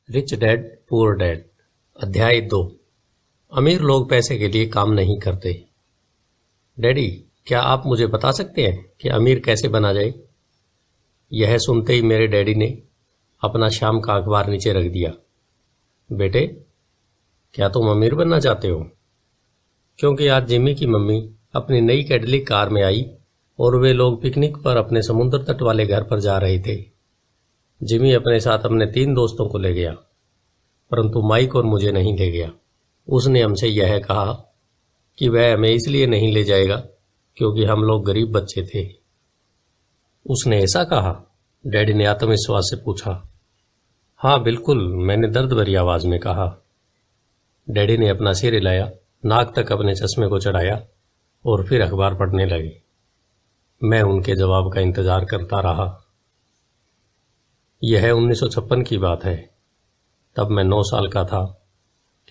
Rich dad poor dad अध्याय 2। अमीर लोग पैसे के लिए काम नहीं करते। डैडी, क्या आप मुझे बता सकते हैं कि अमीर कैसे बना जाए? यह सुनते ही मेरे डैडी ने अपना शाम का अखबार नीचे रख दिया। बेटे, क्या तुम अमीर बनना चाहते हो? क्योंकि आज जिमी की मम्मी अपनी नई कैडिलैक कार में आई और वे लोग पिकनिक पर अपने समुद्र तट वाले घर पर जा रहे थे। जिमी अपने साथ अपने 3 दोस्तों को ले गया, परंतु माइक और मुझे नहीं ले गया। उसने हमसे यह कहा कि वह हमें इसलिए नहीं ले जाएगा क्योंकि हम लोग गरीब बच्चे थे। उसने ऐसा कहा? डैडी ने आत्मविश्वास से पूछा। हाँ बिल्कुल, मैंने दर्द भरी आवाज में कहा। डैडी ने अपना सिर हिलाया, नाक तक अपने चश्मे को चढ़ाया और फिर अखबार पढ़ने लगे। मैं उनके जवाब का इंतजार करता रहा। यह 1956 की बात है। तब मैं 9 साल का था।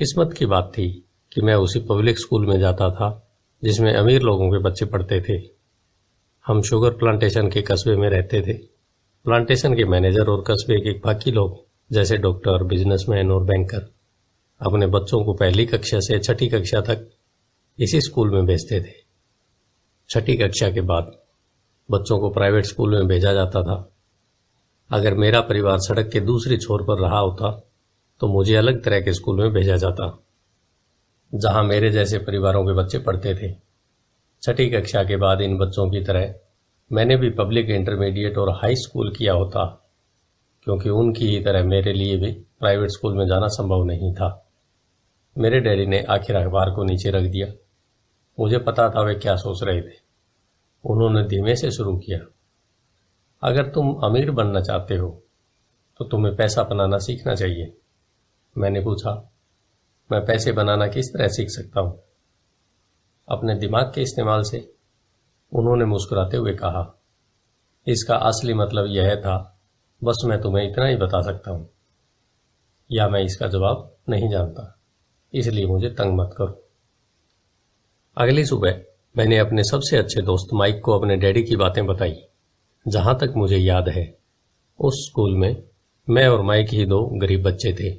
किस्मत की बात थी कि मैं उसी पब्लिक स्कूल में जाता था जिसमें अमीर लोगों के बच्चे पढ़ते थे। हम शुगर प्लांटेशन के कस्बे में रहते थे। प्लांटेशन के मैनेजर और कस्बे के बाकी लोग जैसे डॉक्टर, बिजनेसमैन और बैंकर अपने बच्चों को पहली कक्षा से 6ठी कक्षा तक इसी स्कूल में भेजते थे। 6ठी कक्षा के बाद बच्चों को प्राइवेट स्कूल में भेजा जाता था। अगर मेरा परिवार सड़क के दूसरी छोर पर रहा होता तो मुझे अलग तरह के स्कूल में भेजा जाता जहां मेरे जैसे परिवारों के बच्चे पढ़ते थे। 6ठी कक्षा के बाद इन बच्चों की तरह मैंने भी पब्लिक इंटरमीडिएट और हाई स्कूल किया होता, क्योंकि उनकी ही तरह मेरे लिए भी प्राइवेट स्कूल में जाना संभव नहीं था। मेरे डैडी ने आखिर अखबार को नीचे रख दिया। मुझे पता था वे क्या सोच रहे थे। उन्होंने धीमे से शुरू किया। अगर तुम अमीर बनना चाहते हो तो तुम्हें पैसा बनाना सीखना चाहिए। मैंने पूछा, मैं पैसे बनाना किस तरह सीख सकता हूं? अपने दिमाग के इस्तेमाल से, उन्होंने मुस्कुराते हुए कहा। इसका असली मतलब यह था, बस मैं तुम्हें इतना ही बता सकता हूं, या मैं इसका जवाब नहीं जानता, इसलिए मुझे तंग मत करो। अगली सुबह मैंने अपने सबसे अच्छे दोस्त माइक को अपने डैडी की बातें बताई। जहां तक मुझे याद है, उस स्कूल में मैं और माइक ही 2 गरीब बच्चे थे।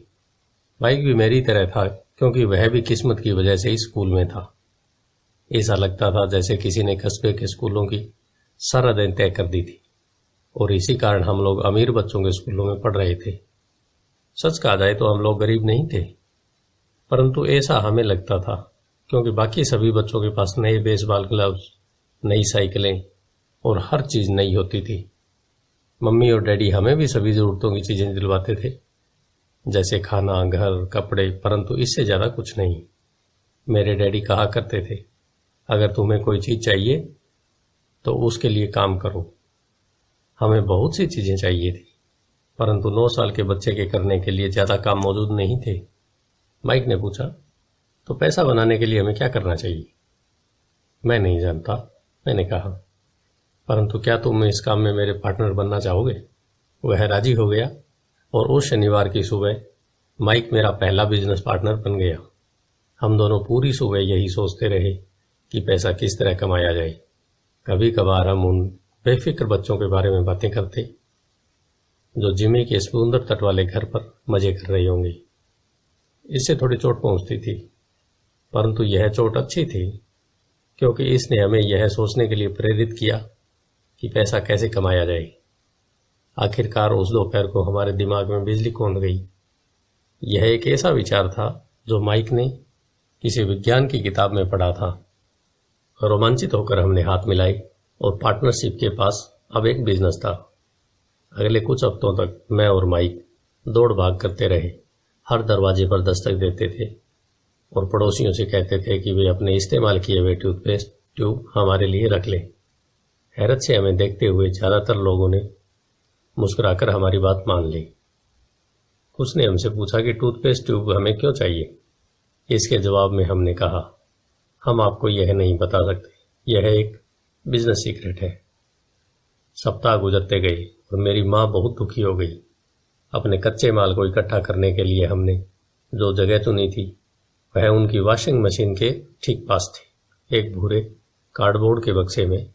माइक भी मेरी तरह था, क्योंकि वह भी किस्मत की वजह से इस स्कूल में था। ऐसा लगता था जैसे किसी ने कस्बे के स्कूलों की सरहदें तय कर दी थी और इसी कारण हम लोग अमीर बच्चों के स्कूलों में पढ़ रहे थे। सच कहा जाए तो हम लोग गरीब नहीं थे, परंतु ऐसा हमें लगता था, क्योंकि बाकी सभी बच्चों के पास नए बेसबॉल ग्लव्स, नई साइकिलें और हर चीज नई होती थी। मम्मी और डैडी हमें भी सभी जरूरतों की चीजें दिलवाते थे, जैसे खाना, घर, कपड़े, परंतु इससे ज्यादा कुछ नहीं। मेरे डैडी कहा करते थे, अगर तुम्हें कोई चीज चाहिए तो उसके लिए काम करो। हमें बहुत सी चीजें चाहिए थी, परंतु 9 साल के बच्चे के करने के लिए ज्यादा काम मौजूद नहीं थे। माइक ने पूछा, तो पैसा बनाने के लिए हमें क्या करना चाहिए? मैं नहीं जानता, मैंने कहा, परंतु क्या तुम इस काम में मेरे पार्टनर बनना चाहोगे? वह राजी हो गया और उस शनिवार की सुबह माइक मेरा पहला बिजनेस पार्टनर बन गया। हम दोनों पूरी सुबह यही सोचते रहे कि पैसा किस तरह कमाया जाए। कभी कभार हम उन बेफिक्र बच्चों के बारे में बातें करते जो जिमी के समुद्र तट वाले घर पर मजे कर रहे होंगे। इससे थोड़ी चोट पहुंचती थी, परंतु यह चोट अच्छी थी, क्योंकि इसने हमें यह सोचने के लिए प्रेरित किया कि पैसा कैसे कमाया जाए। आखिरकार उस दोपहर को हमारे दिमाग में बिजली कौंध गई। यह एक ऐसा विचार था जो माइक ने किसी विज्ञान की किताब में पढ़ा था। रोमांचित होकर हमने हाथ मिलाए और पार्टनरशिप के पास अब एक बिजनेस था। अगले कुछ हफ्तों तक मैं और माइक दौड़ भाग करते रहे। हर दरवाजे पर दस्तक देते थे और पड़ोसियों से कहते थे कि वे अपने इस्तेमाल किए हुए टूथपेस्ट ट्यूब हमारे लिए रख लें। हैरत से हमें देखते हुए ज्यादातर लोगों ने मुस्कुराकर हमारी बात मान ली। कुछ ने हमसे पूछा कि टूथपेस्ट ट्यूब हमें क्यों चाहिए। इसके जवाब में हमने कहा, हम आपको यह नहीं बता सकते, यह एक बिजनेस सीक्रेट है। सप्ताह गुजरते गए और मेरी माँ बहुत दुखी हो गई। अपने कच्चे माल को इकट्ठा करने के लिए हमने जो जगह चुनी थी वह उनकी वॉशिंग मशीन के ठीक पास थी। एक भूरे कार्डबोर्ड के बक्से में,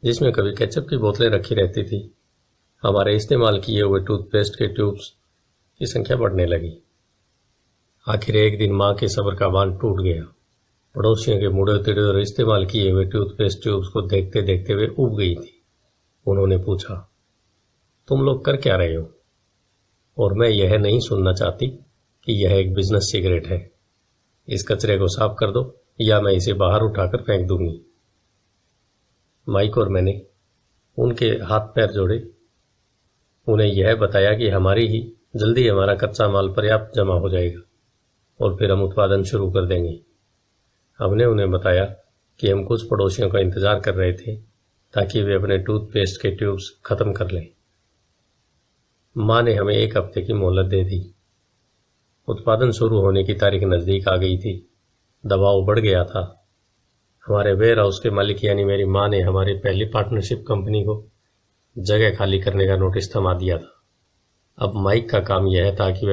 जिसमें कभी केचप की बोतलें रखी रहती थी, हमारे इस्तेमाल किए हुए टूथपेस्ट के ट्यूब्स की संख्या बढ़ने लगी। आखिर एक दिन माँ के सब्र का बांध टूट गया। पड़ोसियों के मुड़े तिड़े और इस्तेमाल किए हुए टूथपेस्ट ट्यूब्स को देखते देखते वे उब गई थी। उन्होंने पूछा, तुम लोग कर क्या रहे हो? और मैं यह नहीं सुनना चाहती कि यह एक बिजनेस सिगरेट है। इस कचरे को साफ कर दो या मैं इसे बाहर उठाकर फेंक दूंगी। माइक और मैंने उनके हाथ पैर जोड़े, उन्हें यह बताया कि जल्दी हमारा कच्चा माल पर्याप्त जमा हो जाएगा और फिर हम उत्पादन शुरू कर देंगे। हमने उन्हें बताया कि हम कुछ पड़ोसियों का इंतजार कर रहे थे ताकि वे अपने टूथपेस्ट के ट्यूब्स खत्म कर लें। माँ ने हमें 1 हफ्ते की मोहलत दे दी। उत्पादन शुरू होने की तारीख नज़दीक आ गई थी। दबाव बढ़ गया था। हमारे वेयर हाउस के मालिक यानी मेरी माँ ने हमारी पहली पार्टनरशिप कंपनी को जगह खाली करने का नोटिस थमा दिया था। अब माइक का काम यह था कि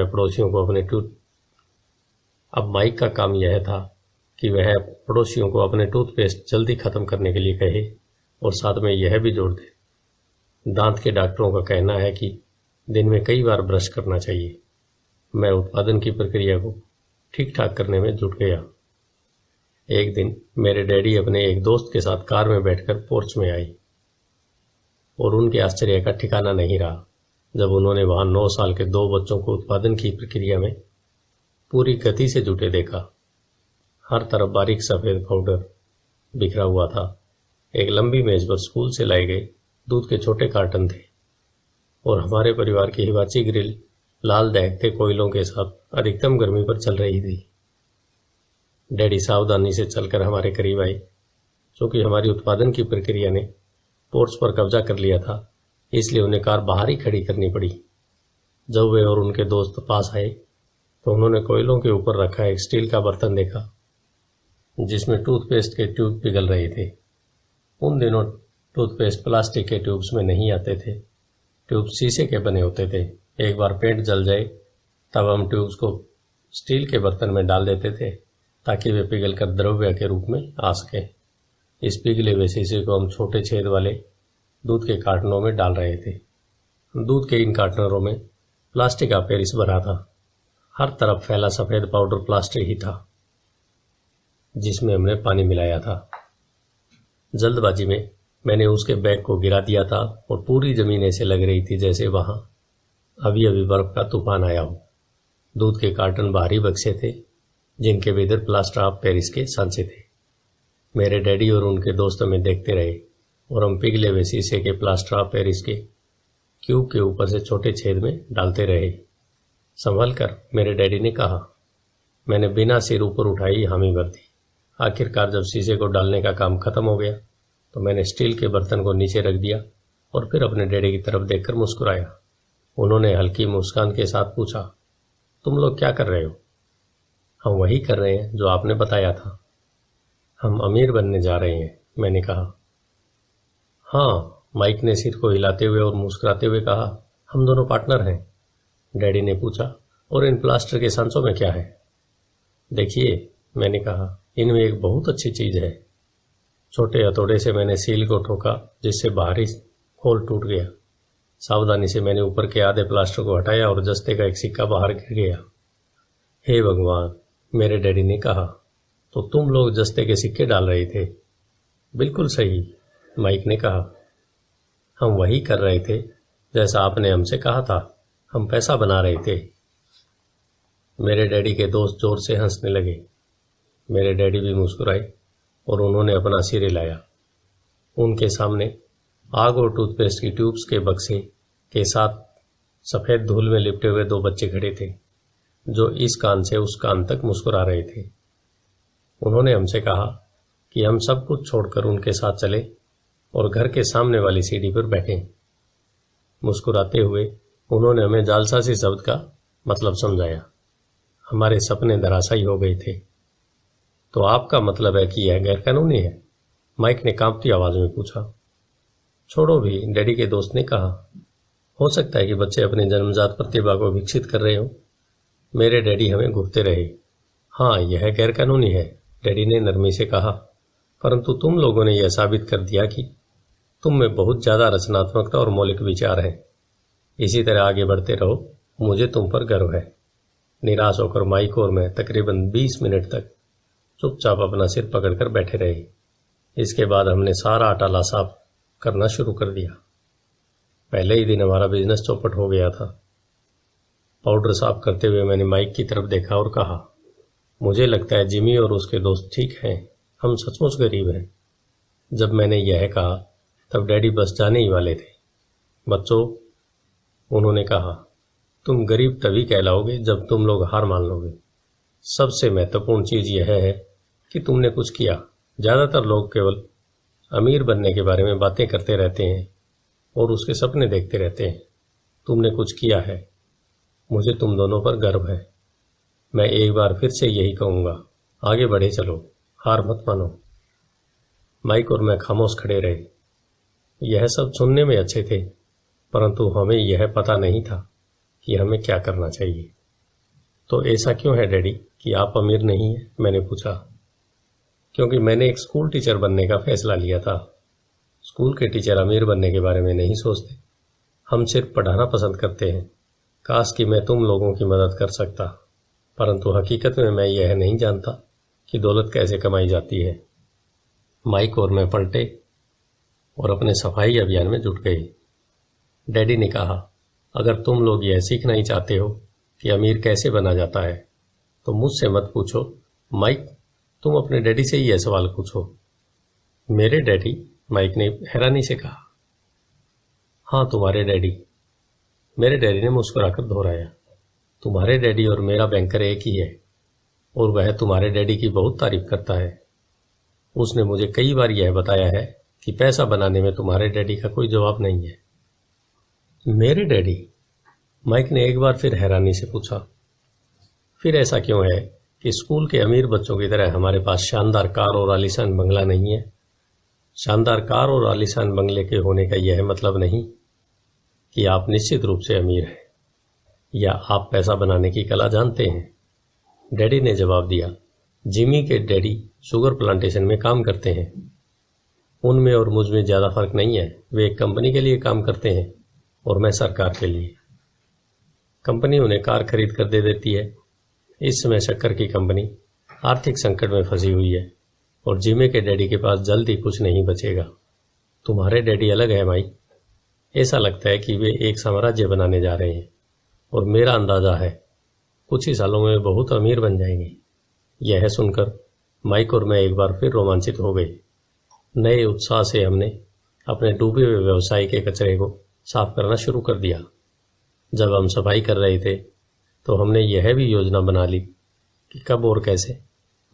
वह पड़ोसियों को अपने टूथपेस्ट जल्दी खत्म करने के लिए कहे और साथ में यह भी जोड़ दे, दांत के डॉक्टरों का कहना है कि दिन में कई बार ब्रश करना चाहिए। मैं उत्पादन की प्रक्रिया को ठीक ठाक करने में जुट गया। एक दिन मेरे डैडी अपने एक दोस्त के साथ कार में बैठकर पोर्च में आई और उनके आश्चर्य का ठिकाना नहीं रहा जब उन्होंने वहां 9 साल के 2 बच्चों को उत्पादन की प्रक्रिया में पूरी गति से जुटे देखा। हर तरफ बारीक सफेद पाउडर बिखरा हुआ था। एक लंबी मेज पर स्कूल से लाए गए दूध के छोटे कार्टन थे और हमारे परिवार की हिवाची ग्रिल लाल दहकते कोयलों के साथ अधिकतम गर्मी पर चल रही थी। डैडी सावधानी से चलकर हमारे करीब आए। चूंकि हमारी उत्पादन की प्रक्रिया ने पोर्च पर कब्जा कर लिया था, इसलिए उन्हें कार बाहर ही खड़ी करनी पड़ी। जब वे और उनके दोस्त पास आए तो उन्होंने कोयलों के ऊपर रखा एक स्टील का बर्तन देखा जिसमें टूथपेस्ट के ट्यूब पिघल रहे थे। उन दिनों टूथपेस्ट प्लास्टिक के ट्यूब्स में नहीं आते थे। ट्यूब शीशे के बने होते थे। एक बार पेंट जल जाए तब हम ट्यूब्स को स्टील के बर्तन में डाल देते थे ताकि वे पिघलकर द्रव्य के रूप में आ सके। इस पिघले हुए शीशे को हम छोटे छेद वाले दूध के कार्टनों में डाल रहे थे। दूध के इन कार्टनरों में प्लास्टिक का पेरिस भरा था। हर तरफ फैला सफेद पाउडर प्लास्टिक ही था जिसमें हमने पानी मिलाया था। जल्दबाजी में मैंने उसके बैग को गिरा दिया था और पूरी जमीन ऐसे लग रही थी जैसे वहां अभी अभी बर्फ का तूफान आया हो। दूध के कार्टन भारी बक्से थे जिनके भीतर प्लास्टर ऑफ पेरिस के सांचे थे। मेरे डैडी और उनके दोस्त हमें देखते रहे और हम पिघले हुए शीशे के प्लास्टर ऑफ पेरिस के क्यूब के ऊपर से छोटे छेद में डालते रहे। संभल कर, मेरे डैडी ने कहा। मैंने बिना सिर ऊपर उठाई हामी भर दी। आखिरकार जब शीशे को डालने का काम खत्म हो गया तो मैंने स्टील के बर्तन को नीचे रख दिया और फिर अपने डैडी की तरफ देखकर मुस्कुराया। उन्होंने हल्की मुस्कान के साथ पूछा, तुम लोग क्या कर रहे हो? हम वही कर रहे हैं जो आपने बताया था। हम अमीर बनने जा रहे हैं, मैंने कहा। हाँ, माइक ने सिर को हिलाते हुए और मुस्कुराते हुए कहा। हम दोनों पार्टनर हैं। डैडी ने पूछा, और इन प्लास्टर के सांचों में क्या है? देखिए, मैंने कहा, इनमें एक बहुत अच्छी चीज है। छोटे हथौड़े से मैंने सील को ठोका जिससे बाहरी खोल टूट गया। सावधानी से मैंने ऊपर के आधे प्लास्टर को हटाया और जस्ते का एक सिक्का बाहर गिर गया। हे भगवान, मेरे डैडी ने कहा। तो तुम लोग जस्ते के सिक्के डाल रहे थे? बिल्कुल सही, माइक ने कहा। हम वही कर रहे थे जैसा आपने हमसे कहा था। हम पैसा बना रहे थे। मेरे डैडी के दोस्त जोर से हंसने लगे। मेरे डैडी भी मुस्कुराए और उन्होंने अपना सिर हिलाया। उनके सामने आग और टूथपेस्ट की ट्यूब्स के बक्से के साथ सफेद धूल में लिपटे हुए 2 बच्चे खड़े थे जो इस कान से उस कान तक मुस्कुरा रहे थे। उन्होंने हमसे कहा कि हम सब कुछ छोड़कर उनके साथ चले और घर के सामने वाली सीढ़ी पर बैठें। मुस्कुराते हुए उन्होंने हमें जालसाजी शब्द का मतलब समझाया। हमारे सपने धराशायी हो गए थे। तो आपका मतलब है कि यह गैरकानूनी है? माइक ने कांपती आवाज में पूछा। छोड़ो भी, डैडी के दोस्त ने कहा। हो सकता है कि बच्चे अपनी जन्मजात प्रतिभा को विकसित कर रहे हो। मेरे डैडी हमें घूरते रहे। हाँ, यह गैरकानूनी है, डैडी ने नरमी से कहा, परंतु तुम लोगों ने यह साबित कर दिया कि तुम में बहुत ज्यादा रचनात्मकता और मौलिक विचार हैं। इसी तरह आगे बढ़ते रहो मुझे तुम पर गर्व है। निराश होकर माइक और मैं तकरीबन 20 मिनट तक चुपचाप अपना सिर पकड़कर बैठे रहे। इसके बाद हमने सारा अटाला साफ करना शुरू कर दिया। पहले ही दिन हमारा बिजनेस चौपट हो गया था। पाउडर साफ करते हुए मैंने माइक की तरफ देखा और कहा, मुझे लगता है जिमी और उसके दोस्त ठीक हैं, हम सचमुच गरीब हैं। जब मैंने यह कहा तब डैडी बस जाने ही वाले थे। बच्चों, उन्होंने कहा, तुम गरीब तभी कहलाओगे जब तुम लोग हार मान लोगे। सबसे महत्वपूर्ण चीज यह है कि तुमने कुछ किया। ज्यादातर लोग केवल अमीर बनने के बारे में बातें करते रहते हैं और उसके सपने देखते रहते हैं। तुमने कुछ किया है। मुझे तुम दोनों पर गर्व है। मैं एक बार फिर से यही कहूंगा, आगे बढ़े चलो, हार मत मानो। माइक और मैं खामोश खड़े रहे। यह सब सुनने में अच्छे थे, परंतु हमें यह पता नहीं था कि हमें क्या करना चाहिए। तो ऐसा क्यों है डैडी कि आप अमीर नहीं हैं? मैंने पूछा। क्योंकि मैंने एक स्कूल टीचर बनने का फैसला लिया था। स्कूल के टीचर अमीर बनने के बारे में नहीं सोचते। हम सिर्फ पढ़ाना पसंद करते हैं। काश कि मैं तुम लोगों की मदद कर सकता, परंतु हकीकत में मैं यह नहीं जानता कि दौलत कैसे कमाई जाती है। माइक और मैं पलटे और अपने सफाई अभियान में जुट गए। डैडी ने कहा, अगर तुम लोग यह सीखना ही चाहते हो कि अमीर कैसे बना जाता है तो मुझसे मत पूछो। माइक, तुम अपने डैडी से ही यह सवाल पूछो। मेरे डैडी? माइक ने हैरानी से कहा। हाँ, तुम्हारे डैडी। मेरे डैडी ने मुस्कुराकर दोहराया। तुम्हारे डैडी और मेरा बैंकर एक ही है और वह तुम्हारे डैडी की बहुत तारीफ करता है। उसने मुझे कई बार यह बताया है कि पैसा बनाने में तुम्हारे डैडी का कोई जवाब नहीं है। मेरे डैडी? माइक ने एक बार फिर हैरानी से पूछा। फिर ऐसा क्यों है कि स्कूल के अमीर बच्चों की तरह हमारे पास शानदार कार और आलीशान बंगला नहीं है? शानदार कार और आलीशान बंगले के होने का यह मतलब नहीं कि आप निश्चित रूप से अमीर हैं या आप पैसा बनाने की कला जानते हैं। डैडी ने जवाब दिया, जिमी के डैडी शुगर प्लांटेशन में काम करते हैं। उनमें और मुझ में ज्यादा फर्क नहीं है। वे एक कंपनी के लिए काम करते हैं और मैं सरकार के लिए। कंपनी उन्हें कार खरीद कर दे देती है। इस समय शक्कर की कंपनी आर्थिक संकट में फंसी हुई है और जिमी के डैडी के पास जल्द ही कुछ नहीं बचेगा। तुम्हारे डैडी अलग है माइक। ऐसा लगता है कि वे एक साम्राज्य बनाने जा रहे हैं और मेरा अंदाजा है कुछ ही सालों में बहुत अमीर बन जाएंगे। यह सुनकर माइक और मैं एक बार फिर रोमांचित हो गए। नए उत्साह से हमने अपने डूबे हुए व्यवसाय के कचरे को साफ करना शुरू कर दिया। जब हम सफाई कर रहे थे तो हमने यह भी योजना बना ली कि कब और कैसे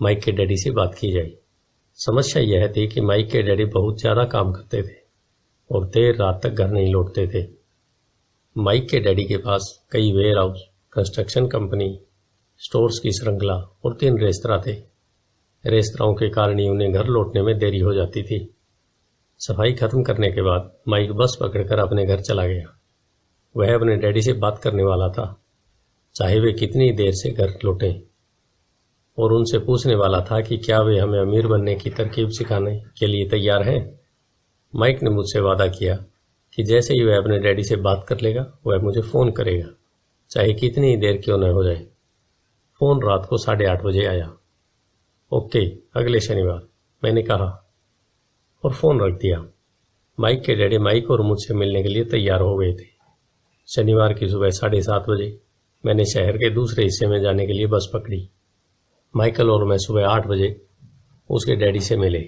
माइक के डैडी से बात की जाए। समस्या यह थी कि माइक के डैडी बहुत ज्यादा काम करते थे और देर रात तक घर नहीं लौटते थे। माइक के डैडी के पास कई warehouse, construction company, stores की श्रृंखला और 3 रेस्तरां थे। रेस्तराओं के कारण ही उन्हें घर लौटने में देरी हो जाती थी। सफाई खत्म करने के बाद माइक बस पकड़कर अपने घर चला गया। वह अपने डैडी से बात करने वाला था, चाहे वे कितनी देर से घर लौटें, और उनसे पूछने वाला था कि क्या वे हमें अमीर बनने की तरकीब सिखाने के लिए तैयार हैं। माइक ने मुझसे वादा किया कि जैसे ही वह अपने डैडी से बात कर लेगा वह मुझे फ़ोन करेगा, चाहे कितनी ही देर क्यों न हो जाए। फ़ोन रात को 8:30 बजे आया। ओके, अगले शनिवार, मैंने कहा और फ़ोन रख दिया। माइक के डैडी माइक और मुझसे मिलने के लिए तैयार हो गए थे। शनिवार की सुबह 7:30 बजे मैंने शहर के दूसरे हिस्से में जाने के लिए बस पकड़ी। माइकल और मैं सुबह 8 बजे उसके डैडी से मिले।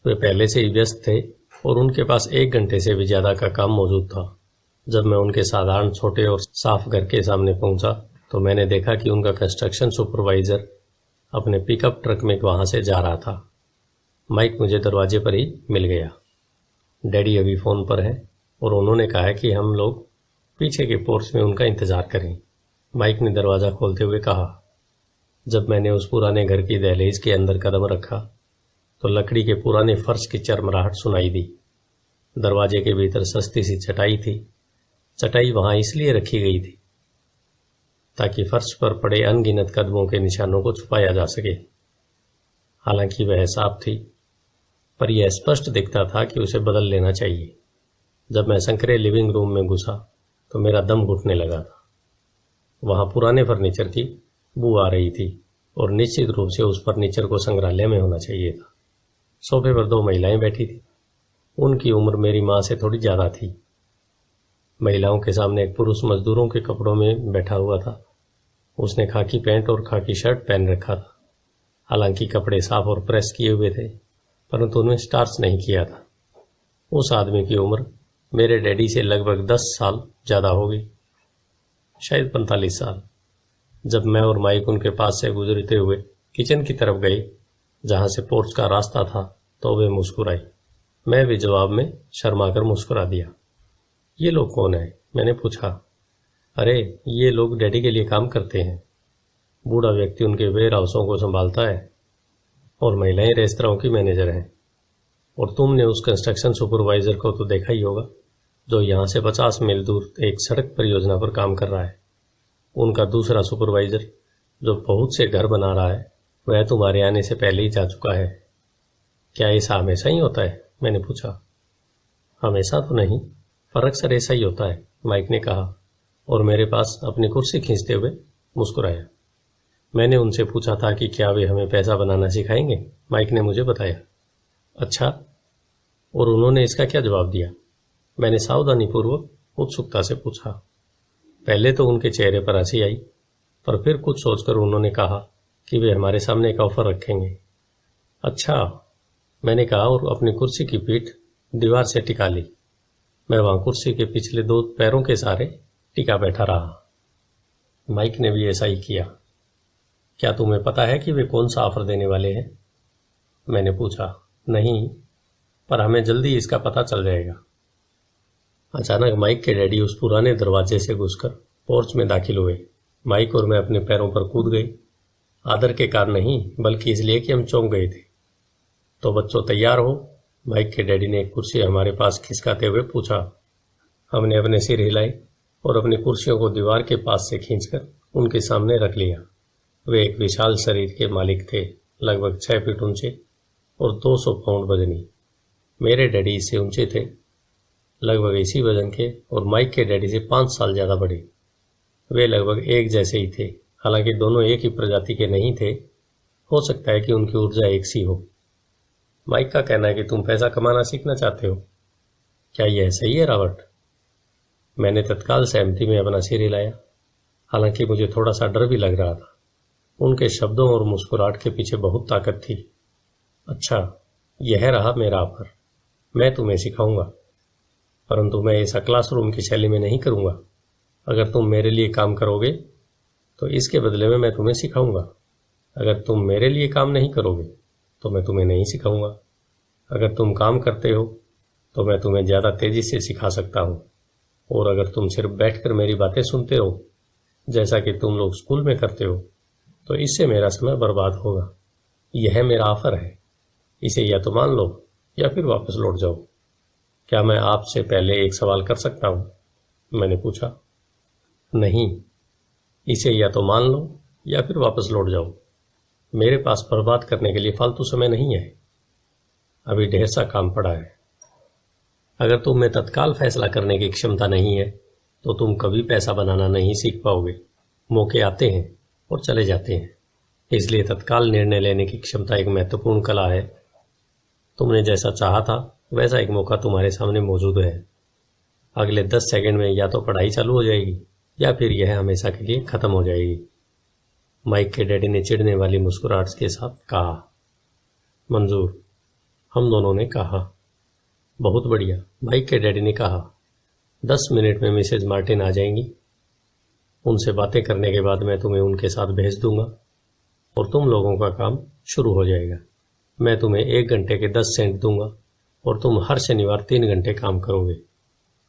वे पहले से ही व्यस्त थे और उनके पास 1 घंटे से भी ज्यादा का काम मौजूद था। जब मैं उनके साधारण छोटे और साफ घर के सामने पहुंचा तो मैंने देखा कि उनका कंस्ट्रक्शन सुपरवाइजर अपने पिकअप ट्रक में वहां से जा रहा था। माइक मुझे दरवाजे पर ही मिल गया। डैडी अभी फोन पर है और उन्होंने कहा है कि हम लोग पीछे के पोर्च में उनका इंतजार करें। माइक ने दरवाजा खोलते हुए कहा। जब मैंने उस पुराने घर की दहलीज के अंदर कदम रखा तो लकड़ी के पुराने फर्श की चरमराहट सुनाई दी। दरवाजे के भीतर सस्ती सी चटाई थी। चटाई वहां इसलिए रखी गई थी ताकि फर्श पर पड़े अनगिनत कदमों के निशानों को छुपाया जा सके। हालांकि वह साफ थी, पर यह स्पष्ट दिखता था कि उसे बदल लेना चाहिए। जब मैं संकरे लिविंग रूम में घुसा तो मेरा दम घुटने लगा था। वहां पुराने फर्नीचर की बू आ रही थी और निश्चित रूप से उस फर्नीचर को संग्रहालय में होना चाहिए था। सोफे पर 2 महिलाएं बैठी थी। उनकी उम्र मेरी माँ से थोड़ी ज्यादा थी। महिलाओं के सामने एक पुरुष मजदूरों के कपड़ों में बैठा हुआ था। उसने खाकी पैंट और खाकी शर्ट पहन रखा था। हालांकि कपड़े साफ और प्रेस किए हुए थे, परंतु उन्हें स्टार्च नहीं किया था। उस आदमी की उम्र मेरे डैडी से लगभग 10 साल ज्यादा हो गई, शायद 45 साल। जब मैं और माइक उनके पास से गुजरते हुए किचन की तरफ गए, जहां से पोर्च का रास्ता था, तो वे मुस्कुराई। मैं भी जवाब में शर्माकर मुस्कुरा दिया। ये लोग कौन है? मैंने पूछा। अरे, ये लोग डैडी के लिए काम करते हैं। बूढ़ा व्यक्ति उनके वेयर हाउसों को संभालता है और महिलाएं रेस्तरां की मैनेजर हैं। और तुमने उस कंस्ट्रक्शन सुपरवाइजर को तो देखा ही होगा, जो यहां से 50 मील दूर एक सड़क परियोजना पर काम कर रहा है। उनका दूसरा सुपरवाइजर, जो बहुत से घर बना रहा है, वह तुम्हारे आने से पहले ही जा चुका है। क्या ऐसा हमेशा ही होता है? मैंने पूछा। हमेशा तो नहीं, पर अक्सर ऐसा ही होता है, माइक ने कहा और मेरे पास अपनी कुर्सी खींचते हुए मुस्कुराया। मैंने उनसे पूछा था कि क्या वे हमें पैसा बनाना सिखाएंगे। माइक ने मुझे बताया। अच्छा, और उन्होंने इसका क्या जवाब दिया? मैंने सावधानीपूर्वक उत्सुकता से पूछा। पहले तो उनके चेहरे पर हंसी आई, पर फिर कुछ सोचकर उन्होंने कहा कि वे हमारे सामने एक ऑफर रखेंगे। अच्छा, मैंने कहा और अपनी कुर्सी की पीठ दीवार से टिका ली। मैं वहां कुर्सी के पिछले 2 पैरों के सहारे टिका बैठा रहा। माइक ने भी ऐसा ही किया। क्या तुम्हें पता है कि वे कौन सा ऑफर देने वाले हैं? मैंने पूछा। नहीं, पर हमें जल्दी इसका पता चल जाएगा। अचानक माइक के डैडी उस पुराने दरवाजे से घुसकर पोर्च में दाखिल हुए। माइक और मैं अपने पैरों पर कूद गए। आदर के कारण नहीं, बल्कि इसलिए कि हम चौंक गए थे। तो बच्चों, तैयार हो? माइक के डैडी ने एक कुर्सी हमारे पास खिसकाते हुए पूछा। हमने अपने सिर हिलाए और अपनी कुर्सियों को दीवार के पास से खींचकर उनके सामने रख लिया। वे एक विशाल शरीर के मालिक थे, लगभग 6 फीट ऊंचे और 200 पाउंड वजनी। मेरे डैडी इससे ऊंचे थे, लगभग इसी वजन के, और माइक के डैडी से 5 साल ज्यादा बड़े। वे लगभग एक जैसे ही थे, हालांकि दोनों एक ही प्रजाति के नहीं थे। हो सकता है कि उनकी ऊर्जा एक सी हो। माइक का कहना है कि तुम पैसा कमाना सीखना चाहते हो। क्या यह सही है, रॉबर्ट? मैंने तत्काल सहमति में अपना सिर हिलाया, हालांकि मुझे थोड़ा सा डर भी लग रहा था। उनके शब्दों और मुस्कुराहट के पीछे बहुत ताकत थी। अच्छा, यह रहा मेरा ऑफर। मैं तुम्हें सिखाऊंगा, परंतु मैं ऐसा क्लासरूम की शैली में नहीं करूंगा। अगर तुम मेरे लिए काम करोगे तो इसके बदले में मैं तुम्हें सिखाऊंगा। अगर तुम मेरे लिए काम नहीं करोगे तो मैं तुम्हें नहीं सिखाऊंगा। अगर तुम काम करते हो तो मैं तुम्हें ज्यादा तेजी से सिखा सकता हूं, और अगर तुम सिर्फ बैठकर मेरी बातें सुनते हो, जैसा कि तुम लोग स्कूल में करते हो, तो इससे मेरा समय बर्बाद होगा। यह मेरा ऑफर है। इसे या तो मान लो या फिर वापस लौट जाओ। क्या मैं आपसे पहले एक सवाल कर सकता हूं? मैंने पूछा। नहीं, इसे या तो मान लो या फिर वापस लौट जाओ। मेरे पास बर्बाद करने के लिए फालतू समय नहीं है। अभी ढेर सा काम पड़ा है। अगर तुम में तत्काल फैसला करने की क्षमता नहीं है तो तुम कभी पैसा बनाना नहीं सीख पाओगे। मौके आते हैं और चले जाते हैं, इसलिए तत्काल निर्णय लेने की क्षमता एक महत्वपूर्ण कला है। तुमने जैसा चाहा था वैसा एक मौका तुम्हारे सामने मौजूद है। अगले 10 सेकंड में या तो पढ़ाई चालू हो जाएगी या फिर यह हमेशा के लिए खत्म हो जाएगी। माइक के डैडी ने चिढ़ने वाली मुस्कुराहट के साथ कहा। मंजूर, हम दोनों ने कहा। बहुत बढ़िया, माइक के डैडी ने कहा। 10 मिनट में मिसेज मार्टिन आ जाएंगी। उनसे बातें करने के बाद मैं तुम्हें उनके साथ भेज दूंगा और तुम लोगों का काम शुरू हो जाएगा। मैं तुम्हें 1 घंटे के 10 सेंट दूंगा और तुम हर शनिवार 3 घंटे काम करोगे।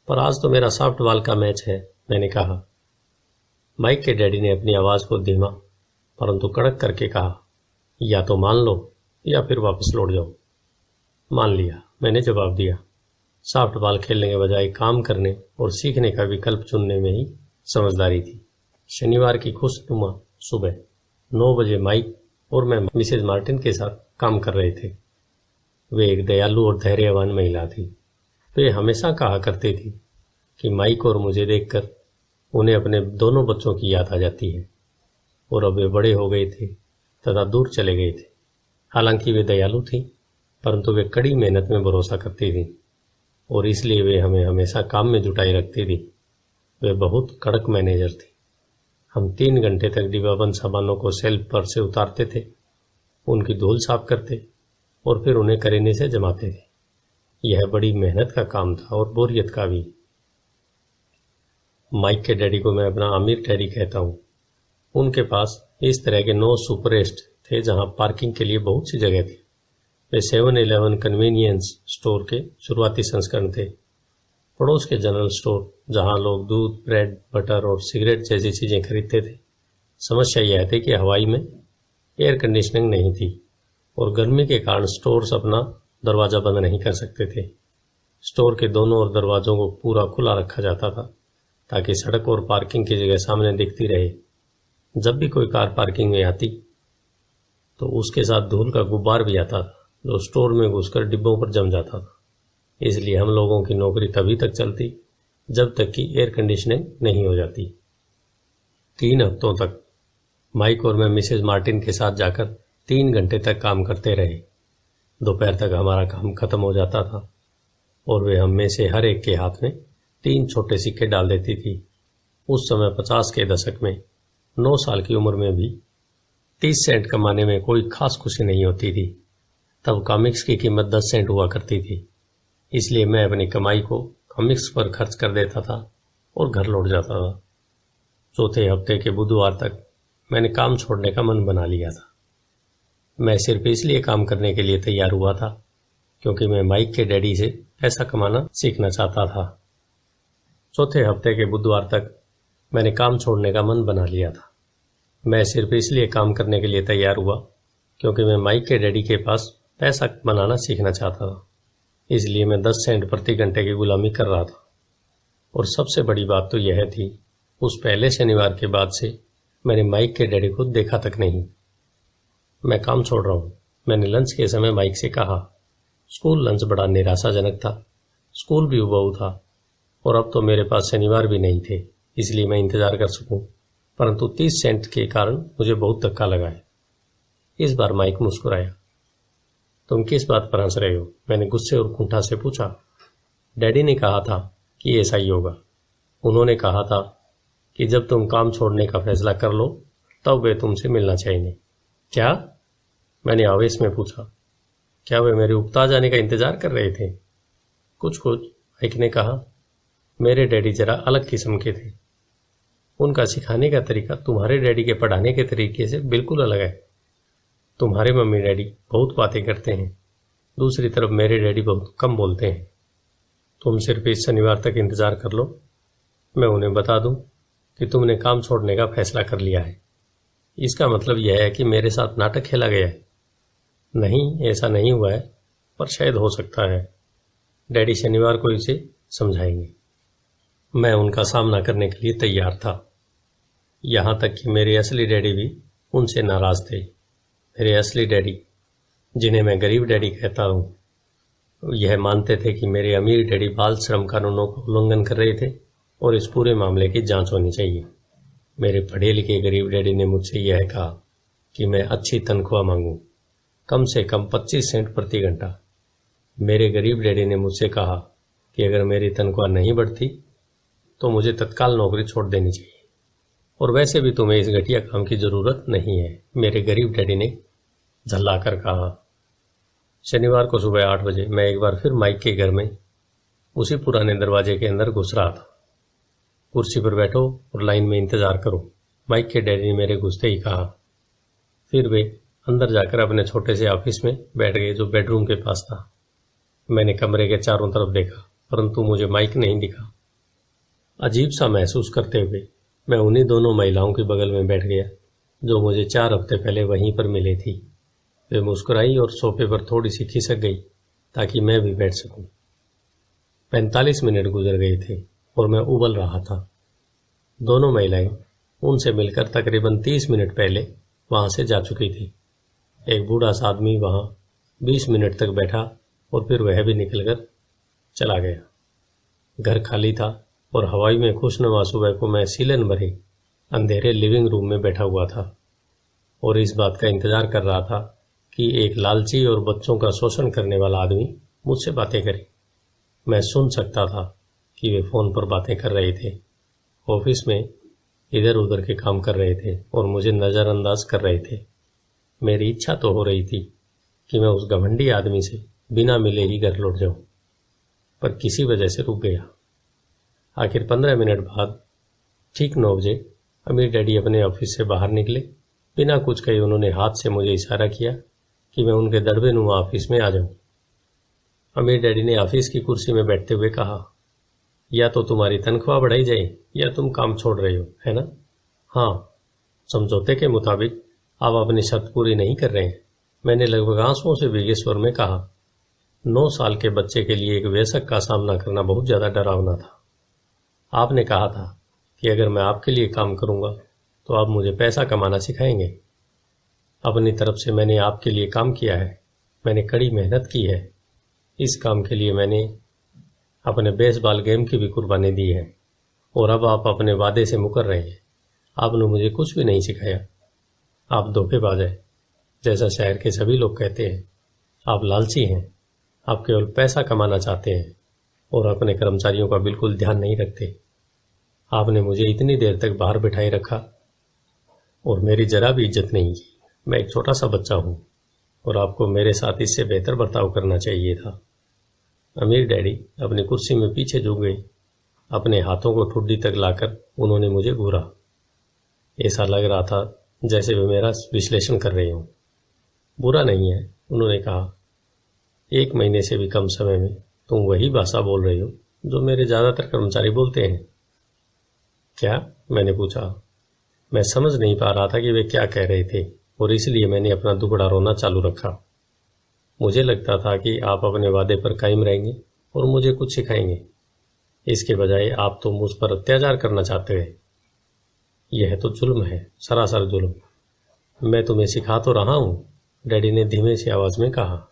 पर आज तो मेरा सॉफ्टबॉल का मैच है, मैंने कहा। माइक के डैडी ने अपनी आवाज को धीमा परंतु कड़क करके कहा, या तो मान लो या फिर वापस लौट जाओ। मान लिया, मैंने जवाब दिया। सॉफ्टबॉल खेलने के बजाय काम करने और सीखने का विकल्प चुनने में ही समझदारी थी। शनिवार की खुशनुमा सुबह 9 बजे माइक और मैं मिसेज मार्टिन के साथ काम कर रहे थे। वे एक दयालु और धैर्यवान महिला थी। वे हमेशा कहा करती थी कि माइक और मुझे देखकर उन्हें अपने दोनों बच्चों की याद आ जाती है। और अब वे बड़े हो गए थे तथा दूर चले गए थे। हालांकि वे दयालु थीं, परंतु वे कड़ी मेहनत में भरोसा करती थीं और इसलिए वे हमें हमेशा काम में जुटाई रखती थी। वे बहुत कड़क मैनेजर थी। हम 3 घंटे तक डिब्बाबंद सामानों को सेल्फ पर से उतारते थे, उनकी धूल साफ करते और फिर उन्हें करीने से जमाते थे। यह बड़ी मेहनत का काम था और बोरियत का भी। माइक के डैडी को मैं अपना आमिर डैडी कहता हूँ। उनके पास इस तरह के 9 सुपरेस्ट थे जहाँ पार्किंग के लिए बहुत सी जगह थी। वे 7-Eleven कन्वीनियंस स्टोर के शुरुआती संस्करण थे। पड़ोस के जनरल स्टोर जहाँ लोग दूध, ब्रेड, बटर और सिगरेट जैसी चीजें खरीदते थे। समस्या यह थी कि हवाई में एयर कंडीशनिंग नहीं थी और गर्मी के कारण स्टोर्स अपना दरवाजा बंद नहीं कर सकते थे। स्टोर के दोनों ओर दरवाजों को पूरा खुला रखा जाता था ताकि सड़क और पार्किंग की जगह सामने दिखती रहे। जब भी कोई कार पार्किंग में आती तो उसके साथ धूल का गुब्बार भी आता था जो स्टोर में घुसकर डिब्बों पर जम जाता था। इसलिए हम लोगों की नौकरी तभी तक चलती जब तक कि एयर कंडीशनिंग नहीं हो जाती। 3 हफ्तों तक माइक और मैं मिसेज मार्टिन के साथ जाकर 3 घंटे तक काम करते रहे। दोपहर तक हमारा काम खत्म हो जाता था और वे हम में से हर एक के हाथ में 3 छोटे सिक्के डाल देती थी। उस समय 50 के दशक में 9 साल की उम्र में भी 30 सेंट कमाने में कोई खास खुशी नहीं होती थी। तब कॉमिक्स की कीमत 10 सेंट हुआ करती थी, इसलिए मैं अपनी कमाई को कॉमिक्स पर खर्च कर देता था और घर लौट जाता था। चौथे हफ्ते के बुधवार तक मैंने काम छोड़ने का मन बना लिया था। मैं सिर्फ इसलिए काम करने के लिए तैयार हुआ था क्योंकि मैं माइक के डैडी से पैसा कमाना सीखना चाहता था। चौथे हफ्ते के बुधवार तक मैंने काम छोड़ने का मन बना लिया था। मैं सिर्फ इसलिए काम करने के लिए तैयार हुआ क्योंकि मैं माइक के डैडी के पास पैसा बनाना सीखना चाहता था। इसलिए मैं 10 सेंट प्रति घंटे की गुलामी कर रहा था। और सबसे बड़ी बात तो यह थी, उस पहले शनिवार के बाद से मैंने माइक के डैडी को देखा तक नहीं। मैं काम छोड़ रहा हूँ, मैंने लंच के समय माइक से कहा। स्कूल लंच बड़ा निराशाजनक था। स्कूल भी उबाऊ था और अब तो मेरे पास शनिवार भी नहीं थे, इसलिए मैं इंतजार कर सकूं। परंतु 30 सेंट के कारण मुझे बहुत धक्का लगा है। इस बार माइक मुस्कुराया। तुम किस बात पर हंस रहे हो? मैंने गुस्से और कुंठा से पूछा। डैडी ने कहा था कि ऐसा ही होगा। उन्होंने कहा था कि जब तुम काम छोड़ने का फैसला कर लो तब वे तुमसे मिलना चाहेंगे। क्या? मैंने आवेश में पूछा। क्या वे मेरे उकता जाने का इंतजार कर रहे थे? कुछ माइक ने कहा। मेरे डैडी जरा अलग किस्म के थे। उनका सिखाने का तरीका तुम्हारे डैडी के पढ़ाने के तरीके से बिल्कुल अलग है। तुम्हारे मम्मी डैडी बहुत बातें करते हैं, दूसरी तरफ मेरे डैडी बहुत कम बोलते हैं। तुम सिर्फ इस शनिवार तक इंतजार कर लो, मैं उन्हें बता दूं कि तुमने काम छोड़ने का फैसला कर लिया है। इसका मतलब यह है कि मेरे साथ नाटक खेला गया है। नहीं, ऐसा नहीं हुआ है, पर शायद हो सकता है। डैडी शनिवार को इसे समझाएंगे। मैं उनका सामना करने के लिए तैयार था। यहां तक कि मेरे असली डैडी भी उनसे नाराज थे। मेरे असली डैडी, जिन्हें मैं गरीब डैडी कहता हूं, यह मानते थे कि मेरे अमीर डैडी बाल श्रम कानूनों का उल्लंघन कर रहे थे और इस पूरे मामले की जांच होनी चाहिए। मेरे पढ़े लिखे गरीब डैडी ने मुझसे यह कहा कि मैं अच्छी तनख्वाह मांगूं, कम से कम 25 सेंट प्रति घंटा। मेरे गरीब डैडी ने मुझसे कहा कि अगर मेरी तनख्वाह नहीं बढ़ती तो मुझे तत्काल नौकरी छोड़ देनी चाहिए, और वैसे भी तुम्हें इस घटिया काम की जरूरत नहीं है, मेरे गरीब डैडी ने झल्लाकर कहा। शनिवार को सुबह 8 बजे मैं एक बार फिर माइक के घर में उसी पुराने दरवाजे के अंदर घुस रहा था। कुर्सी पर बैठो और लाइन में इंतजार करो, माइक के डैडी ने मेरे घुसते ही कहा। फिर वे अंदर जाकर अपने छोटे से ऑफिस में बैठ गए जो बेडरूम के पास था। मैंने कमरे के चारों तरफ देखा, परंतु मुझे माइक नहीं दिखा। अजीब सा महसूस करते हुए मैं उन्हीं दोनों महिलाओं के बगल में बैठ गया जो मुझे 4 हफ्ते पहले वहीं पर मिली थी। वे मुस्कुराई और सोफे पर थोड़ी सी खिसक गई ताकि मैं भी बैठ सकूं। 45 मिनट गुजर गए थे और मैं उबल रहा था। दोनों महिलाएं उनसे मिलकर तकरीबन 30 मिनट पहले वहां से जा चुकी थी। एक बूढ़ा सा आदमी वहां 20 मिनट तक बैठा और फिर वह भी निकलकर चला गया। घर खाली था और हवाई में खुशनुमा सुबह को मैं सीलन भरे अंधेरे लिविंग रूम में बैठा हुआ था और इस बात का इंतजार कर रहा था कि एक लालची और बच्चों का शोषण करने वाला आदमी मुझसे बातें करे। मैं सुन सकता था कि वे फोन पर बातें कर रहे थे, ऑफिस में इधर उधर के काम कर रहे थे और मुझे नज़रअंदाज कर रहे थे। मेरी इच्छा तो हो रही थी कि मैं उस घमंडी आदमी से बिना मिले ही घर लौट जाऊं, पर किसी वजह से रुक गया। आखिर 15 मिनट बाद ठीक 9 बजे अमीर डैडी अपने ऑफिस से बाहर निकले। बिना कुछ कहे उन्होंने हाथ से मुझे इशारा किया कि मैं उनके दड़बे नुमा ऑफिस में आ जाऊं। अमीर डैडी ने ऑफिस की कुर्सी में बैठते हुए कहा, या तो तुम्हारी तनख्वाह बढ़ाई जाए या तुम काम छोड़ रहे हो, है ना? हाँ, समझौते के मुताबिक आप अपनी शर्त पूरी नहीं कर रहे हैं, मैंने लगभग आंसुओं से भीगे स्वर में कहा। 9 साल के बच्चे के लिए एक वयस्क का सामना करना बहुत ज्यादा डरावना था। आपने कहा था कि अगर मैं आपके लिए काम करूंगा तो आप मुझे पैसा कमाना सिखाएंगे। अपनी तरफ से मैंने आपके लिए काम किया है, मैंने कड़ी मेहनत की है। इस काम के लिए मैंने अपने बेसबॉल गेम की भी कुर्बानी दी है और अब आप अपने वादे से मुकर रहे हैं। आपने मुझे कुछ भी नहीं सिखाया। आप धोखेबाज हैं, जैसा शहर के सभी लोग कहते हैं। आप लालची हैं, आप केवल पैसा कमाना चाहते हैं और अपने कर्मचारियों का बिल्कुल ध्यान नहीं रखते। आपने मुझे इतनी देर तक बाहर बिठाए रखा और मेरी जरा भी इज्जत नहीं की। मैं एक छोटा सा बच्चा हूं और आपको मेरे साथ इससे बेहतर बर्ताव करना चाहिए था। अमीर डैडी अपनी कुर्सी में पीछे झुक गई। अपने हाथों को ठुड्डी तक लाकर उन्होंने मुझे घूरा। ऐसा लग रहा था जैसे वे मेरा विश्लेषण कर रहे हों। बुरा नहीं है, उन्होंने कहा। 1 महीने से भी कम समय में तुम वही भाषा बोल रहे हो जो मेरे ज्यादातर कर्मचारी बोलते हैं। क्या? मैंने पूछा। मैं समझ नहीं पा रहा था कि वे क्या कह रहे थे और इसलिए मैंने अपना दुखड़ा रोना चालू रखा। मुझे लगता था कि आप अपने वादे पर कायम रहेंगे और मुझे कुछ सिखाएंगे। इसके बजाय आप तो मुझ पर अत्याचार करना चाहते हैं। यह तो जुल्म है, सरासर जुल्म। मैं तुम्हें सिखा तो रहा हूं, डैडी ने धीमे सी आवाज में कहा।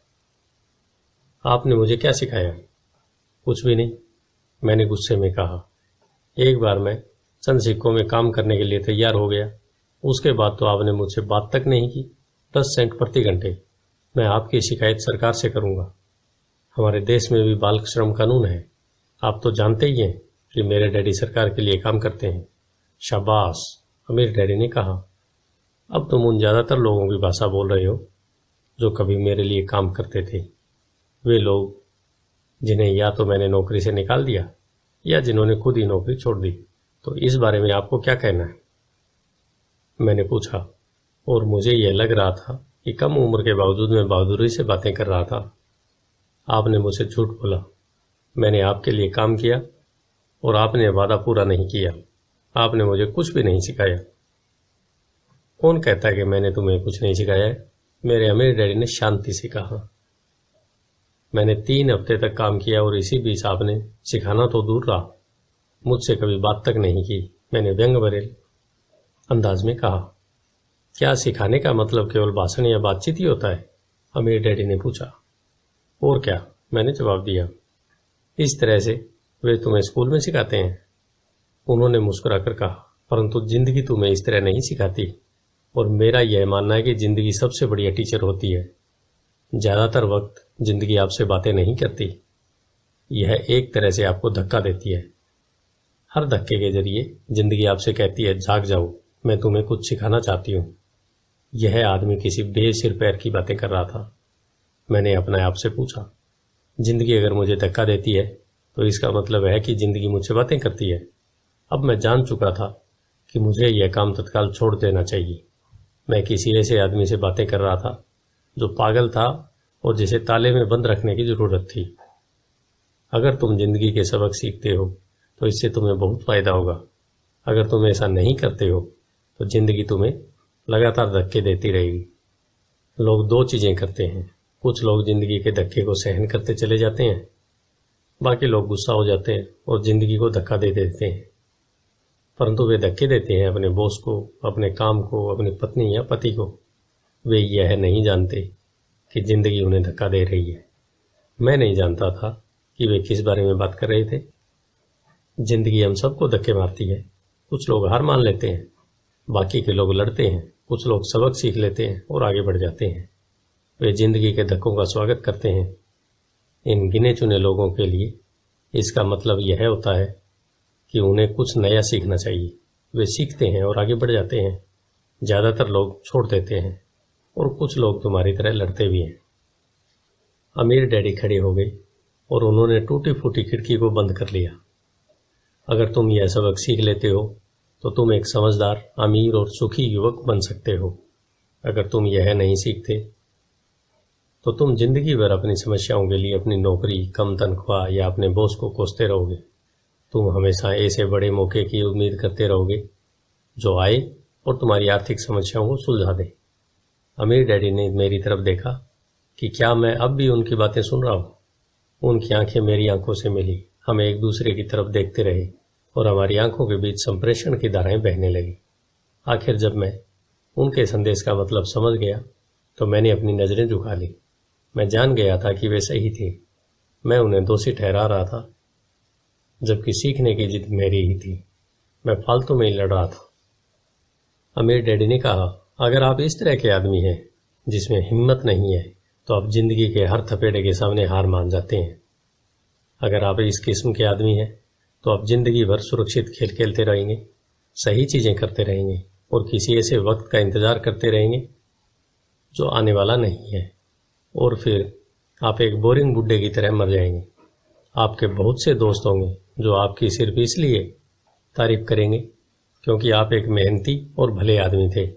आपने मुझे क्या सिखाया? कुछ भी नहीं, मैंने गुस्से में कहा। एक बार मैं चंद सिक्कों में काम करने के लिए तैयार हो गया, उसके बाद तो आपने मुझसे बात तक नहीं की। 10 सेंट प्रति घंटे। मैं आपकी शिकायत सरकार से करूंगा। हमारे देश में भी बाल श्रम कानून है। आप तो जानते ही हैं कि मेरे डैडी सरकार के लिए काम करते हैं। शाबाश, अमीर डैडी ने कहा। अब तुम उन ज्यादातर लोगों की भाषा बोल रहे हो जो कभी मेरे लिए काम करते थे। वे लोग जिन्हें या तो मैंने नौकरी से निकाल दिया या जिन्होंने खुद ही नौकरी छोड़ दी। तो इस बारे में आपको क्या कहना है? मैंने पूछा और मुझे यह लग रहा था कि कम उम्र के बावजूद मैं बहादुरी से बातें कर रहा था। आपने मुझसे झूठ बोला। मैंने आपके लिए काम किया और आपने वादा पूरा नहीं किया। आपने मुझे कुछ भी नहीं सिखाया। कौन कहता है कि मैंने तुम्हें कुछ नहीं सिखाया है? मेरे अमीर डैडी ने शांति से कहा। मैंने 3 हफ्ते तक काम किया और इसी बीच आपने सिखाना तो दूर रहा, मुझसे कभी बात तक नहीं की। मैंने व्यंग भरे अंदाज में कहा। क्या सिखाने का मतलब केवल भाषण या बातचीत ही होता है? अमीर डैडी ने पूछा। और क्या, मैंने जवाब दिया। इस तरह से वे तुम्हें स्कूल में सिखाते हैं? उन्होंने मुस्कुराकर कहा, परंतु जिंदगी तुम्हें इस तरह नहीं सिखाती और मेरा यह मानना है कि जिंदगी सबसे बढ़िया टीचर होती है। ज्यादातर वक्त जिंदगी आपसे बातें नहीं करती, यह एक तरह से आपको धक्का देती है। हर धक्के के जरिए जिंदगी आपसे कहती है, जाग जाओ, मैं तुम्हें कुछ सिखाना चाहती हूँ। यह आदमी किसी बेसिर पैर की बातें कर रहा था। मैंने अपने आप से पूछा, जिंदगी अगर मुझे धक्का देती है तो इसका मतलब है कि जिंदगी मुझसे बातें करती है। अब मैं जान चुका था कि मुझे यह काम तत्काल छोड़ देना चाहिए। मैं किसी ऐसे आदमी से बातें कर रहा था जो पागल था और जिसे ताले में बंद रखने की जरूरत थी। अगर तुम जिंदगी के सबक सीखते हो तो इससे तुम्हें बहुत फायदा होगा। अगर तुम ऐसा नहीं करते हो तो जिंदगी तुम्हें लगातार धक्के देती रहेगी। लोग 2 चीजें करते हैं। कुछ लोग जिंदगी के धक्के को सहन करते चले जाते हैं, बाकी लोग गुस्सा हो जाते हैं और जिंदगी को धक्का दे देते हैं। परंतु वे धक्के देते हैं अपने बॉस को, अपने काम को, अपनी पत्नी या पति को। वे यह नहीं जानते कि जिंदगी उन्हें धक्का दे रही है। मैं नहीं जानता था कि वे किस बारे में बात कर रहे थे। जिंदगी हम सबको धक्के मारती है। कुछ लोग हार मान लेते हैं, बाकी के लोग लड़ते हैं, कुछ लोग सबक सीख लेते हैं और आगे बढ़ जाते हैं। वे जिंदगी के धक्कों का स्वागत करते हैं। इन गिने चुने लोगों के लिए इसका मतलब यह होता है कि उन्हें कुछ नया सीखना चाहिए। वे सीखते हैं और आगे बढ़ जाते हैं। ज़्यादातर लोग छोड़ देते हैं और कुछ लोग तुम्हारी तरह लड़ते भी हैं। अमीर डैडी खड़े हो गए और उन्होंने टूटी फूटी खिड़की को बंद कर लिया। अगर तुम यह सबक सीख लेते हो तो तुम एक समझदार, अमीर और सुखी युवक बन सकते हो। अगर तुम यह नहीं सीखते तो तुम जिंदगी भर अपनी समस्याओं के लिए अपनी नौकरी, कम तनख्वाह या अपने बॉस को कोसते रहोगे। तुम हमेशा ऐसे बड़े मौके की उम्मीद करते रहोगे जो आए और तुम्हारी आर्थिक समस्याओं को सुलझा दे। अमीर डैडी ने मेरी तरफ देखा कि क्या मैं अब भी उनकी बातें सुन रहा हूँ। उनकी आंखें मेरी आंखों से मिली। हम एक दूसरे की तरफ देखते रहे और हमारी आंखों के बीच संप्रेषण की धाराएं बहने लगी। आखिर जब मैं उनके संदेश का मतलब समझ गया तो मैंने अपनी नजरें झुका ली। मैं जान गया था कि वे सही थे। मैं उन्हें दोषी ठहरा रहा था, जबकि सीखने की जिद मेरी ही थी। मैं फालतू में ही लड़ रहा था। अमीर डैडी ने कहा, अगर आप इस तरह के आदमी हैं जिसमें हिम्मत नहीं है तो आप जिंदगी के हर थपेड़े के सामने हार मान जाते हैं। अगर आप इस किस्म के आदमी हैं तो आप जिंदगी भर सुरक्षित खेल खेलते रहेंगे, सही चीजें करते रहेंगे और किसी ऐसे वक्त का इंतजार करते रहेंगे जो आने वाला नहीं है, और फिर आप एक बोरिंग बुड्ढे की तरह मर जाएंगे। आपके बहुत से दोस्त होंगे जो आपकी सिर्फ इसलिए तारीफ करेंगे क्योंकि आप एक मेहनती और भले आदमी थे।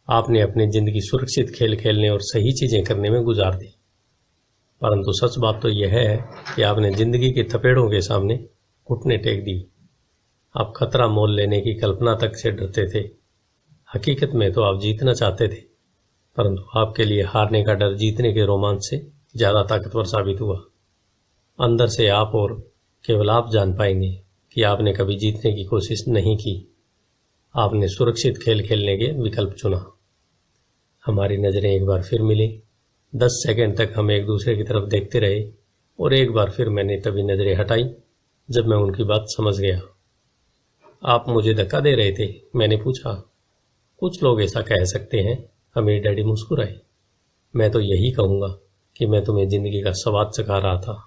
आपने अपनी जिंदगी सुरक्षित खेल खेलने और सही चीजें करने में गुजार दी। परंतु सच बात तो यह है कि आपने जिंदगी के थपेड़ों के सामने घुटने टेक दी। आप खतरा मोल लेने की कल्पना तक से डरते थे। हकीकत में तो आप जीतना चाहते थे, परंतु आपके लिए हारने का डर जीतने के रोमांच से ज्यादा ताकतवर साबित हुआ। अंदर से आप और केवल आप जान पाएंगे कि आपने कभी जीतने की कोशिश नहीं की। आपने सुरक्षित खेल खेलने के विकल्प चुना। हमारी नजरें एक बार फिर मिली। 10 सेकंड तक हम एक दूसरे की तरफ देखते रहे और एक बार फिर मैंने तभी नजरें हटाई जब मैं उनकी बात समझ गया। आप मुझे धक्का दे रहे थे? मैंने पूछा। कुछ लोग ऐसा कह सकते हैं, अमीर डैडी मुस्कुराए। मैं तो यही कहूंगा कि मैं तुम्हें जिंदगी का स्वाद चखा रहा था।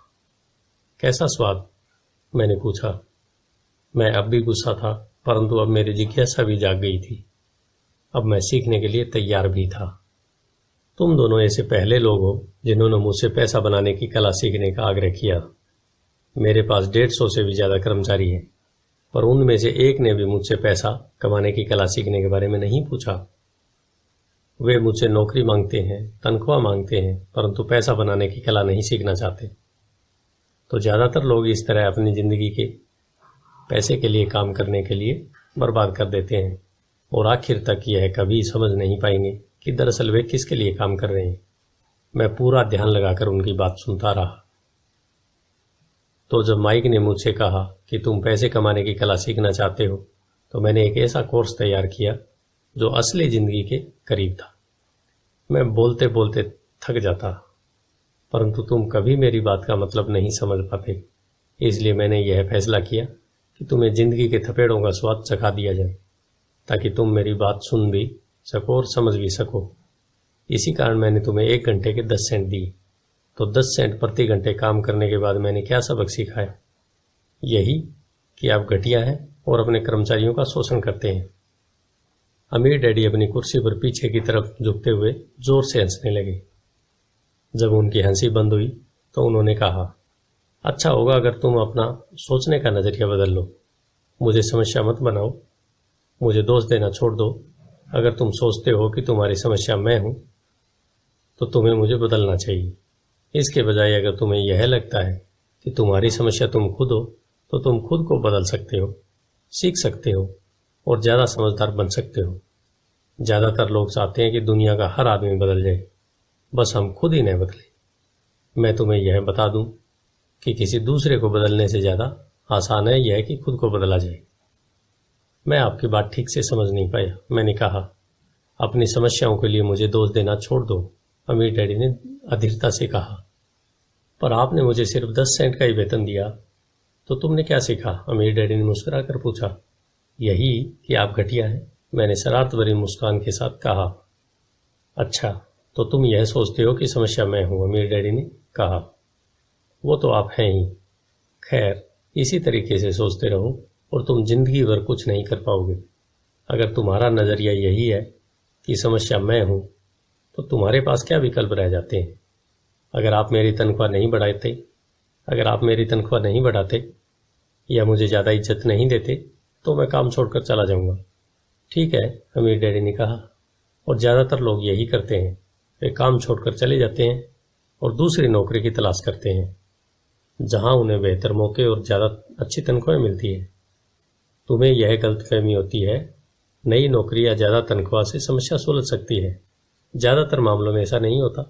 कैसा स्वाद? मैंने पूछा। मैं अब भी गुस्सा था, परंतु अब मेरी जिज्ञासा भी जाग गई थी। अब मैं सीखने के लिए तैयार भी था। तुम दोनों ऐसे पहले लोग हो जिन्होंने मुझसे पैसा बनाने की कला सीखने का आग्रह किया। मेरे पास 150 से भी ज्यादा कर्मचारी हैं, पर उनमें से एक ने भी मुझसे पैसा कमाने की कला सीखने के बारे में नहीं पूछा। वे मुझसे नौकरी मांगते हैं, तनख्वाह मांगते हैं, परंतु पैसा बनाने की कला नहीं सीखना चाहते। तो ज्यादातर लोग इस तरह अपनी जिंदगी के पैसे के लिए काम करने के लिए बर्बाद कर देते हैं और आखिर तक यह कभी समझ नहीं पाएंगे कि दरअसल वे किसके लिए काम कर रहे हैं। मैं पूरा ध्यान लगाकर उनकी बात सुनता रहा। तो जब माइक ने मुझसे कहा कि तुम पैसे कमाने की कला सीखना चाहते हो, तो मैंने एक ऐसा कोर्स तैयार किया जो असली जिंदगी के करीब था। मैं बोलते बोलते थक जाता, परंतु तुम कभी मेरी बात का मतलब नहीं समझ पाते। इसलिए मैंने यह फैसला किया कि तुम्हें जिंदगी के थपेड़ों का स्वाद चखा दिया जाए, ताकि तुम मेरी बात सुन भी सको और समझ भी सको। इसी कारण मैंने तुम्हें 1 घंटे के 10 सेंट दिए। तो 10 सेंट प्रति घंटे काम करने के बाद मैंने क्या सबक सीखा है? यही कि आप घटिया हैं और अपने कर्मचारियों का शोषण करते हैं। अमीर डैडी अपनी कुर्सी पर पीछे की तरफ झुकते हुए जोर से हंसने लगे। जब उनकी हंसी बंद हुई तो उन्होंने कहा, अच्छा होगा अगर तुम अपना सोचने का नजरिया बदल लो। मुझे समस्या मत बनाओ, मुझे दोष देना छोड़ दो। अगर तुम सोचते हो कि तुम्हारी समस्या मैं हूं तो तुम्हें मुझे बदलना चाहिए। इसके बजाय अगर तुम्हें यह लगता है कि तुम्हारी समस्या तुम खुद हो तो तुम खुद को बदल सकते हो, सीख सकते हो और ज्यादा समझदार बन सकते हो। ज्यादातर लोग चाहते हैं कि दुनिया का हर आदमी बदल जाए, बस हम खुद ही नहीं बदले। मैं तुम्हें यह बता दूं कि किसी दूसरे को बदलने से ज्यादा आसान है यह कि खुद को बदला जाए। मैं आपकी बात ठीक से समझ नहीं पाया। मैंने कहा, अपनी समस्याओं के लिए मुझे दोष देना छोड़ दो। अमीर डैडी ने अधीरता से कहा, पर आपने मुझे सिर्फ 10 सेंट का ही वेतन दिया। तो तुमने क्या सीखा? अमीर डैडी ने मुस्कुरा कर पूछा। यही कि आप घटिया हैं, मैंने शरारत भरी मुस्कान के साथ कहा। अच्छा, तो तुम यह सोचते हो कि समस्या मैं हूं? अमीर डैडी ने कहा। वो तो आप हैं ही। खैर, इसी तरीके से सोचते रहो और तुम जिंदगी भर कुछ नहीं कर पाओगे। अगर तुम्हारा नजरिया यही है कि समस्या मैं हूं, तो तुम्हारे पास क्या विकल्प रह जाते हैं? अगर आप मेरी तनख्वाह नहीं बढ़ाते या मुझे ज़्यादा इज्जत नहीं देते, तो मैं काम छोड़कर चला जाऊंगा। ठीक है, अमीर डैडी ने कहा, और ज़्यादातर लोग यही करते हैं। वे काम छोड़कर चले जाते हैं और दूसरी नौकरी की तलाश करते हैं, जहां उन्हें बेहतर मौके और ज़्यादा अच्छी तनख्वाह मिलती है। तुम्हें यह गलतफहमी होती है, नई नौकरी या ज़्यादा तनख्वाह से समस्या सुलझ सकती है। ज़्यादातर मामलों में ऐसा नहीं होता।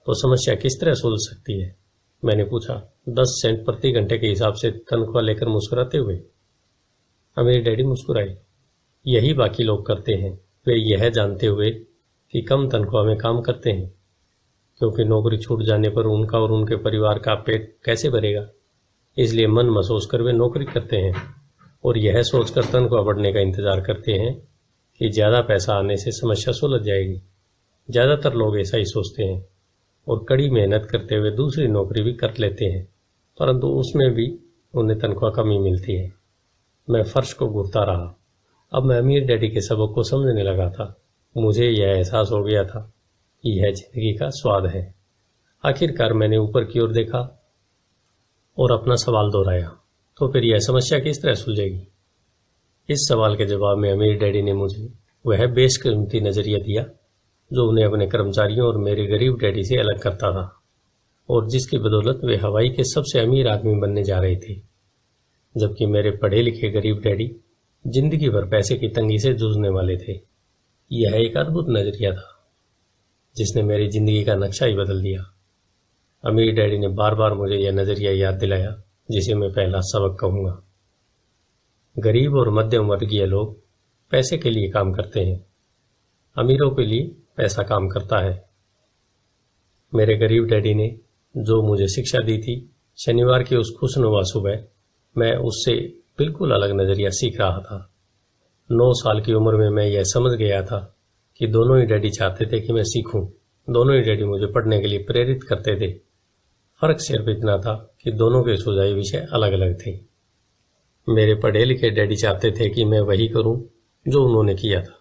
तो समस्या किस तरह सुलझ सकती है? मैंने पूछा, 10 सेंट प्रति घंटे के हिसाब से तनख्वाह लेकर मुस्कुराते हुए। अमीर डैडी मुस्कुराए। यही बाकी लोग करते हैं। वे यह जानते हुए कि कम तनख्वाह में काम करते हैं, क्योंकि नौकरी छूट जाने पर उनका और उनके परिवार का पेट कैसे भरेगा, इसलिए मन महसूस कर वे नौकरी करते हैं और यह सोचकर तनख्वाह बढ़ने का इंतजार करते हैं कि ज़्यादा पैसा आने से समस्या सुलझ जाएगी। ज़्यादातर लोग ऐसा ही सोचते हैं और कड़ी मेहनत करते हुए दूसरी नौकरी भी कर लेते हैं, परंतु उसमें भी उन्हें तनख्वाह कम ही मिलती है। मैं फर्श को घूरता रहा। अब मैं अमीर डैडी के सबक को समझने लगा था। मुझे यह एहसास हो गया था कि यह जिंदगी का स्वाद है। आखिरकार मैंने ऊपर की ओर देखा और अपना सवाल दोहराया, तो फिर यह समस्या किस तरह सुलझेगी? इस सवाल के जवाब में अमीर डैडी ने मुझे वह बेशकीमती नजरिया दिया जो उन्हें अपने कर्मचारियों और मेरे गरीब डैडी से अलग करता था, और जिसकी बदौलत वे हवाई के सबसे अमीर आदमी बनने जा रहे थे, जबकि मेरे पढ़े लिखे गरीब डैडी जिंदगी भर पैसे की तंगी से जूझने वाले थे। यह एक अद्भुत नजरिया था जिसने मेरी जिंदगी का नक्शा ही बदल दिया। अमीर डैडी ने बार बार मुझे यह नजरिया याद दिलाया, जिसे मैं पहला सबक कहूंगा। गरीब और मध्यम वर्गीय लोग पैसे के लिए काम करते हैं, अमीरों के लिए पैसा काम करता है। मेरे गरीब डैडी ने जो मुझे शिक्षा दी थी, शनिवार की उस खुशनुमा सुबह मैं उससे बिल्कुल अलग नजरिया सीख रहा था। 9 साल की उम्र में मैं यह समझ गया था कि दोनों ही डैडी चाहते थे कि मैं सीखूं। दोनों ही डैडी मुझे पढ़ने के लिए प्रेरित करते थे। फर्क सिर्फ इतना था कि दोनों के सुझाए विषय अलग अलग थे। मेरे पढ़े लिखे डैडी चाहते थे कि मैं वही करूं जो उन्होंने किया था।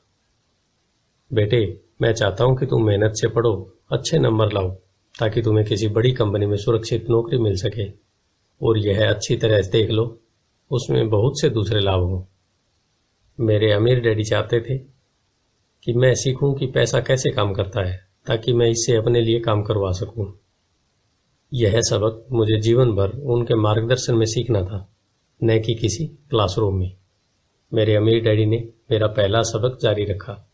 बेटे, मैं चाहता हूं कि तुम मेहनत से पढ़ो, अच्छे नंबर लाओ, ताकि तुम्हें किसी बड़ी कंपनी में सुरक्षित नौकरी मिल सके, और यह अच्छी तरह से देख लो, उसमें बहुत से दूसरे लाभ हों। मेरे अमीर डैडी चाहते थे कि मैं सीखूं कि पैसा कैसे काम करता है, ताकि मैं इससे अपने लिए काम करवा सकूं। यह सबक मुझे जीवन भर उनके मार्गदर्शन में सीखना था, न कि किसी क्लासरूम में। मेरे अमीर डैडी ने मेरा पहला सबक जारी रखा।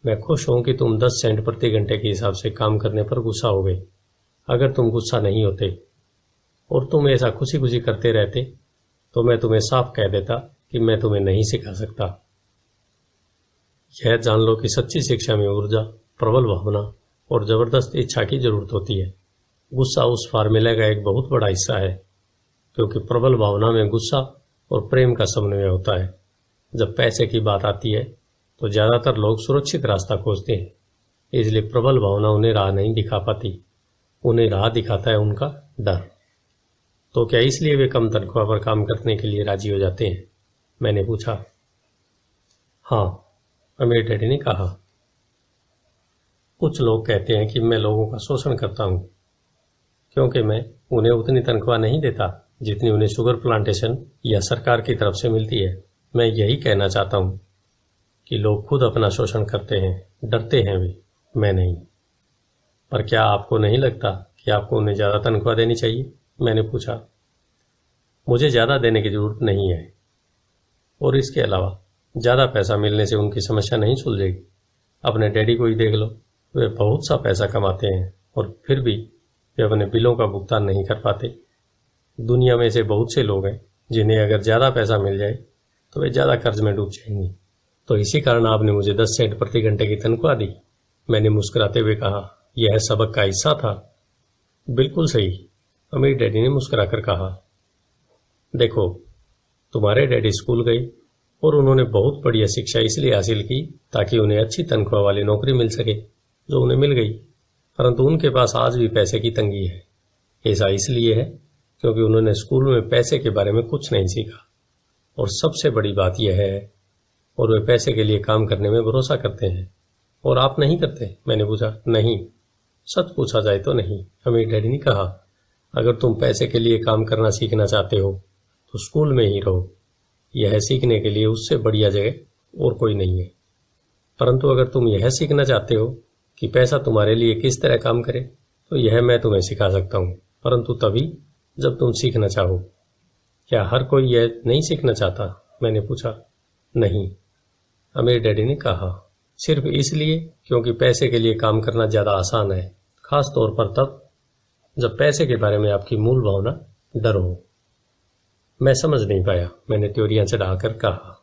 मैं खुश हूं कि तुम 10 सेंट प्रति घंटे के हिसाब से काम करने पर गुस्सा हो गए। अगर तुम गुस्सा नहीं होते और तुम ऐसा खुशी खुशी करते रहते, तो मैं तुम्हें साफ कह देता कि मैं तुम्हें नहीं सिखा सकता। यह जान लो कि सच्ची शिक्षा में ऊर्जा, प्रबल भावना और जबरदस्त इच्छा की जरूरत होती है। गुस्सा उस फार्मूले का एक बहुत बड़ा हिस्सा है, क्योंकि प्रबल भावना में गुस्सा और प्रेम का समन्वय होता है। जब पैसे की बात आती है तो ज्यादातर लोग सुरक्षित रास्ता खोजते हैं, इसलिए प्रबल भावना उन्हें राह नहीं दिखा पाती। उन्हें राह दिखाता है उनका डर। तो क्या इसलिए वे कम तनख्वाह पर काम करने के लिए राजी हो जाते हैं? मैंने पूछा। हाँ, अमीर डैडी ने कहा। कुछ लोग कहते हैं कि मैं लोगों का शोषण करता हूं, क्योंकि मैं उन्हें उतनी तनख्वाह नहीं देता जितनी उन्हें शुगर प्लांटेशन या सरकार की तरफ से मिलती है। मैं यही कहना चाहता हूं कि लोग खुद अपना शोषण करते हैं, डरते हैं वे, मैं नहीं। पर क्या आपको नहीं लगता कि आपको उन्हें ज्यादा तनख्वाह देनी चाहिए? मैंने पूछा। मुझे ज्यादा देने की जरूरत नहीं है, और इसके अलावा ज्यादा पैसा मिलने से उनकी समस्या नहीं सुलझेगी। अपने डैडी को ही देख लो, वे बहुत सा पैसा कमाते हैं और फिर भी वे अपने बिलों का भुगतान नहीं कर पाते। दुनिया में ऐसे बहुत से लोग हैं जिन्हें अगर ज्यादा पैसा मिल जाए तो वे ज्यादा कर्ज में डूब जाएंगे। तो इसी कारण आपने मुझे 10 सेंट प्रति घंटे की तनख्वाह दी? मैंने मुस्कुराते हुए कहा। यह सबक का हिस्सा था। बिल्कुल सही, अमीर डैडी ने मुस्कुराकर कहा। देखो, तुम्हारे डैडी स्कूल गए और उन्होंने बहुत बढ़िया शिक्षा इसलिए हासिल की ताकि उन्हें अच्छी तनख्वाह वाली नौकरी मिल सके, जो उन्हें मिल गई। परंतु उनके पास आज भी पैसे की तंगी है। ऐसा इसलिए है क्योंकि उन्होंने स्कूल में पैसे के बारे में कुछ नहीं सीखा। और सबसे बड़ी बात यह है, और वे पैसे के लिए काम करने में भरोसा करते हैं। और आप नहीं करते? मैंने पूछा। नहीं, सच पूछा जाए तो नहीं, अमीर डैडी ने कहा। अगर तुम पैसे के लिए काम करना सीखना चाहते हो तो स्कूल में ही रहो। यह सीखने के लिए उससे बढ़िया जगह और कोई नहीं है। परंतु अगर तुम यह सीखना चाहते हो कि पैसा तुम्हारे लिए किस तरह काम करे, तो यह मैं तुम्हें सिखा सकता हूँ, परंतु तभी जब तुम सीखना चाहो। क्या हर कोई यह नहीं सीखना चाहता? मैंने पूछा। नहीं, अमीर डैडी ने कहा। सिर्फ इसलिए क्योंकि पैसे के लिए काम करना ज्यादा आसान है, खास तौर पर तब जब पैसे के बारे में आपकी मूल भावना डर हो। मैं समझ नहीं पाया, मैंने त्योरियां चढ़ाकर कहा।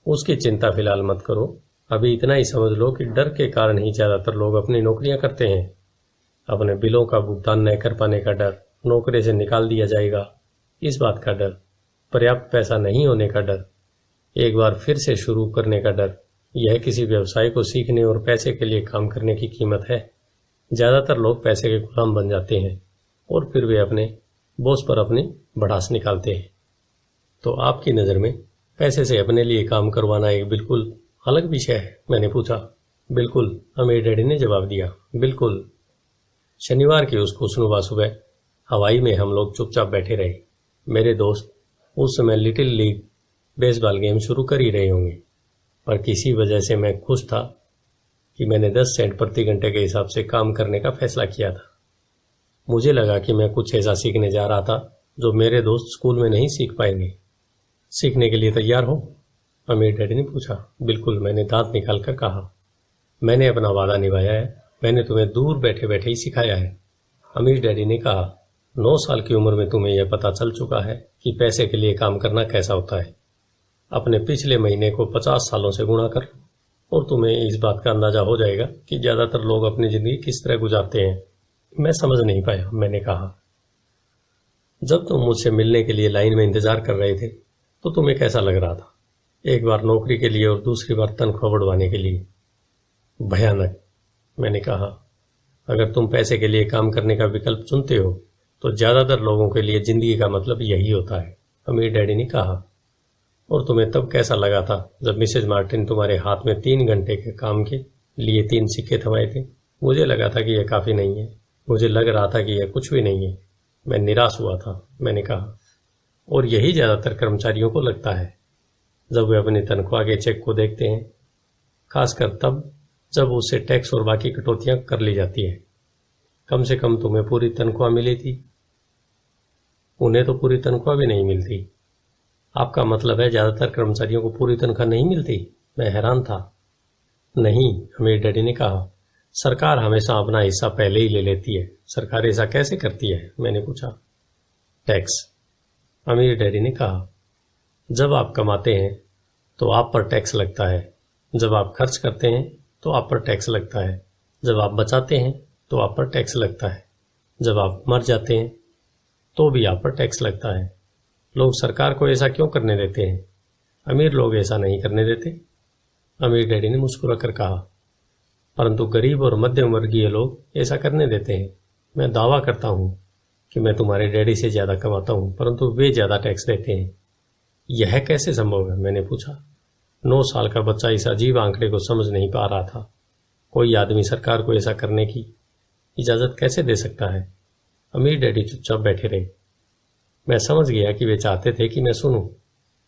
उसकी चिंता फिलहाल मत करो, अभी इतना ही समझ लो कि डर के कारण ही ज्यादातर लोग अपनी नौकरियां करते हैं। अपने बिलों का भुगतान न कर पाने का डर, नौकरी से निकाल दिया जाएगा इस बात का डर, पर्याप्त पैसा नहीं होने का डर, एक बार फिर से शुरू करने का डर। यह किसी व्यवसाय को सीखने और पैसे के लिए काम करने की कीमत है। ज्यादातर लोग पैसे के गुलाम बन जाते हैं और फिर वे अपने बॉस पर अपनी भड़ास निकालते हैं। तो आपकी नज़र में पैसे से अपने लिए काम करवाना एक बिल्कुल अलग विषय है? मैंने पूछा। बिल्कुल, अमीर डैडी ने जवाब दिया, बिल्कुल। शनिवार की उस खुशनुमा सुबह हवाई में हम लोग चुपचाप बैठे रहे। मेरे दोस्त उस समय लिटिल लीग बेसबॉल गेम शुरू कर ही रहे होंगे, पर किसी वजह से मैं खुश था कि मैंने 10 सेंट प्रति घंटे के हिसाब से काम करने का फैसला किया था। मुझे लगा कि मैं कुछ ऐसा सीखने जा रहा था जो मेरे दोस्त स्कूल में नहीं सीख पाएंगे। सीखने के लिए तैयार हो? अमीर डैडी ने पूछा। बिल्कुल, मैंने दांत निकालकर कहा। मैंने अपना वादा निभाया है, मैंने तुम्हें दूर बैठे बैठे ही सिखाया है। अमीर डैडी ने कहा। 9 साल की उम्र में तुम्हें यह पता चल चुका है कि पैसे के लिए काम करना कैसा होता है। अपने पिछले महीने को 50 सालों से गुणा कर और तुम्हें इस बात का अंदाजा हो जाएगा कि ज्यादातर लोग अपनी जिंदगी किस तरह गुजारते हैं। मैं समझ नहीं पाया, मैंने कहा। जब तुम मुझसे मिलने के लिए लाइन में इंतजार कर रहे थे तो तुम्हें कैसा लग रहा था? एक बार नौकरी के लिए और दूसरी बार तनख्वाह बढ़वाने के लिए। भयानक, मैंने कहा। अगर तुम पैसे के लिए काम करने का विकल्प चुनते हो तो ज्यादातर लोगों के लिए जिंदगी का मतलब यही होता है, अमीर डैडी ने कहा। और तुम्हें तब कैसा लगा था जब मिसेज मार्टिन तुम्हारे हाथ में 3 घंटे के काम के लिए 3 सिक्के थमाए थे? मुझे लगा था कि यह काफी नहीं है, मुझे लग रहा था कि यह कुछ भी नहीं है। मैं निराश हुआ था, मैंने कहा। और यही ज्यादातर कर्मचारियों को लगता है जब वे अपनी तनख्वाह के चेक को देखते हैं, खासकर तब जब उससे टैक्स और बाकी कटौतियां कर ली जाती है। कम से कम तुम्हें पूरी तनख्वाह मिली थी, उन्हें तो पूरी तनख्वाह भी नहीं मिलती। आपका मतलब है ज्यादातर कर्मचारियों को पूरी तनख्वाह नहीं मिलती? मैं हैरान था। नहीं, अमीर डैडी ने कहा। सरकार हमेशा अपना हिस्सा पहले ही ले लेती है। सरकार ऐसा कैसे करती है? मैंने पूछा। टैक्स, अमीर डैडी ने कहा। जब आप कमाते हैं तो आप पर टैक्स लगता है, जब आप खर्च करते हैं तो आप पर टैक्स लगता है, जब आप बचाते हैं तो आप पर टैक्स लगता है, जब आप मर जाते हैं तो भी आप पर टैक्स लगता है। लोग सरकार को ऐसा क्यों करने देते हैं? अमीर लोग ऐसा नहीं करने देते, अमीर डैडी ने मुस्कुरा कर कहा। परंतु गरीब और मध्यम वर्गीय लोग ऐसा करने देते हैं। मैं दावा करता हूं कि मैं तुम्हारे डैडी से ज्यादा कमाता हूं, परंतु वे ज्यादा टैक्स देते हैं। यह कैसे संभव है? मैंने पूछा। 9 साल का बच्चा इस अजीब आंकड़े को समझ नहीं पा रहा था। कोई आदमी सरकार को ऐसा करने की इजाजत कैसे दे सकता है? अमीर डैडी चुपचाप बैठे रहे। मैं समझ गया कि वे चाहते थे कि मैं सुनूं,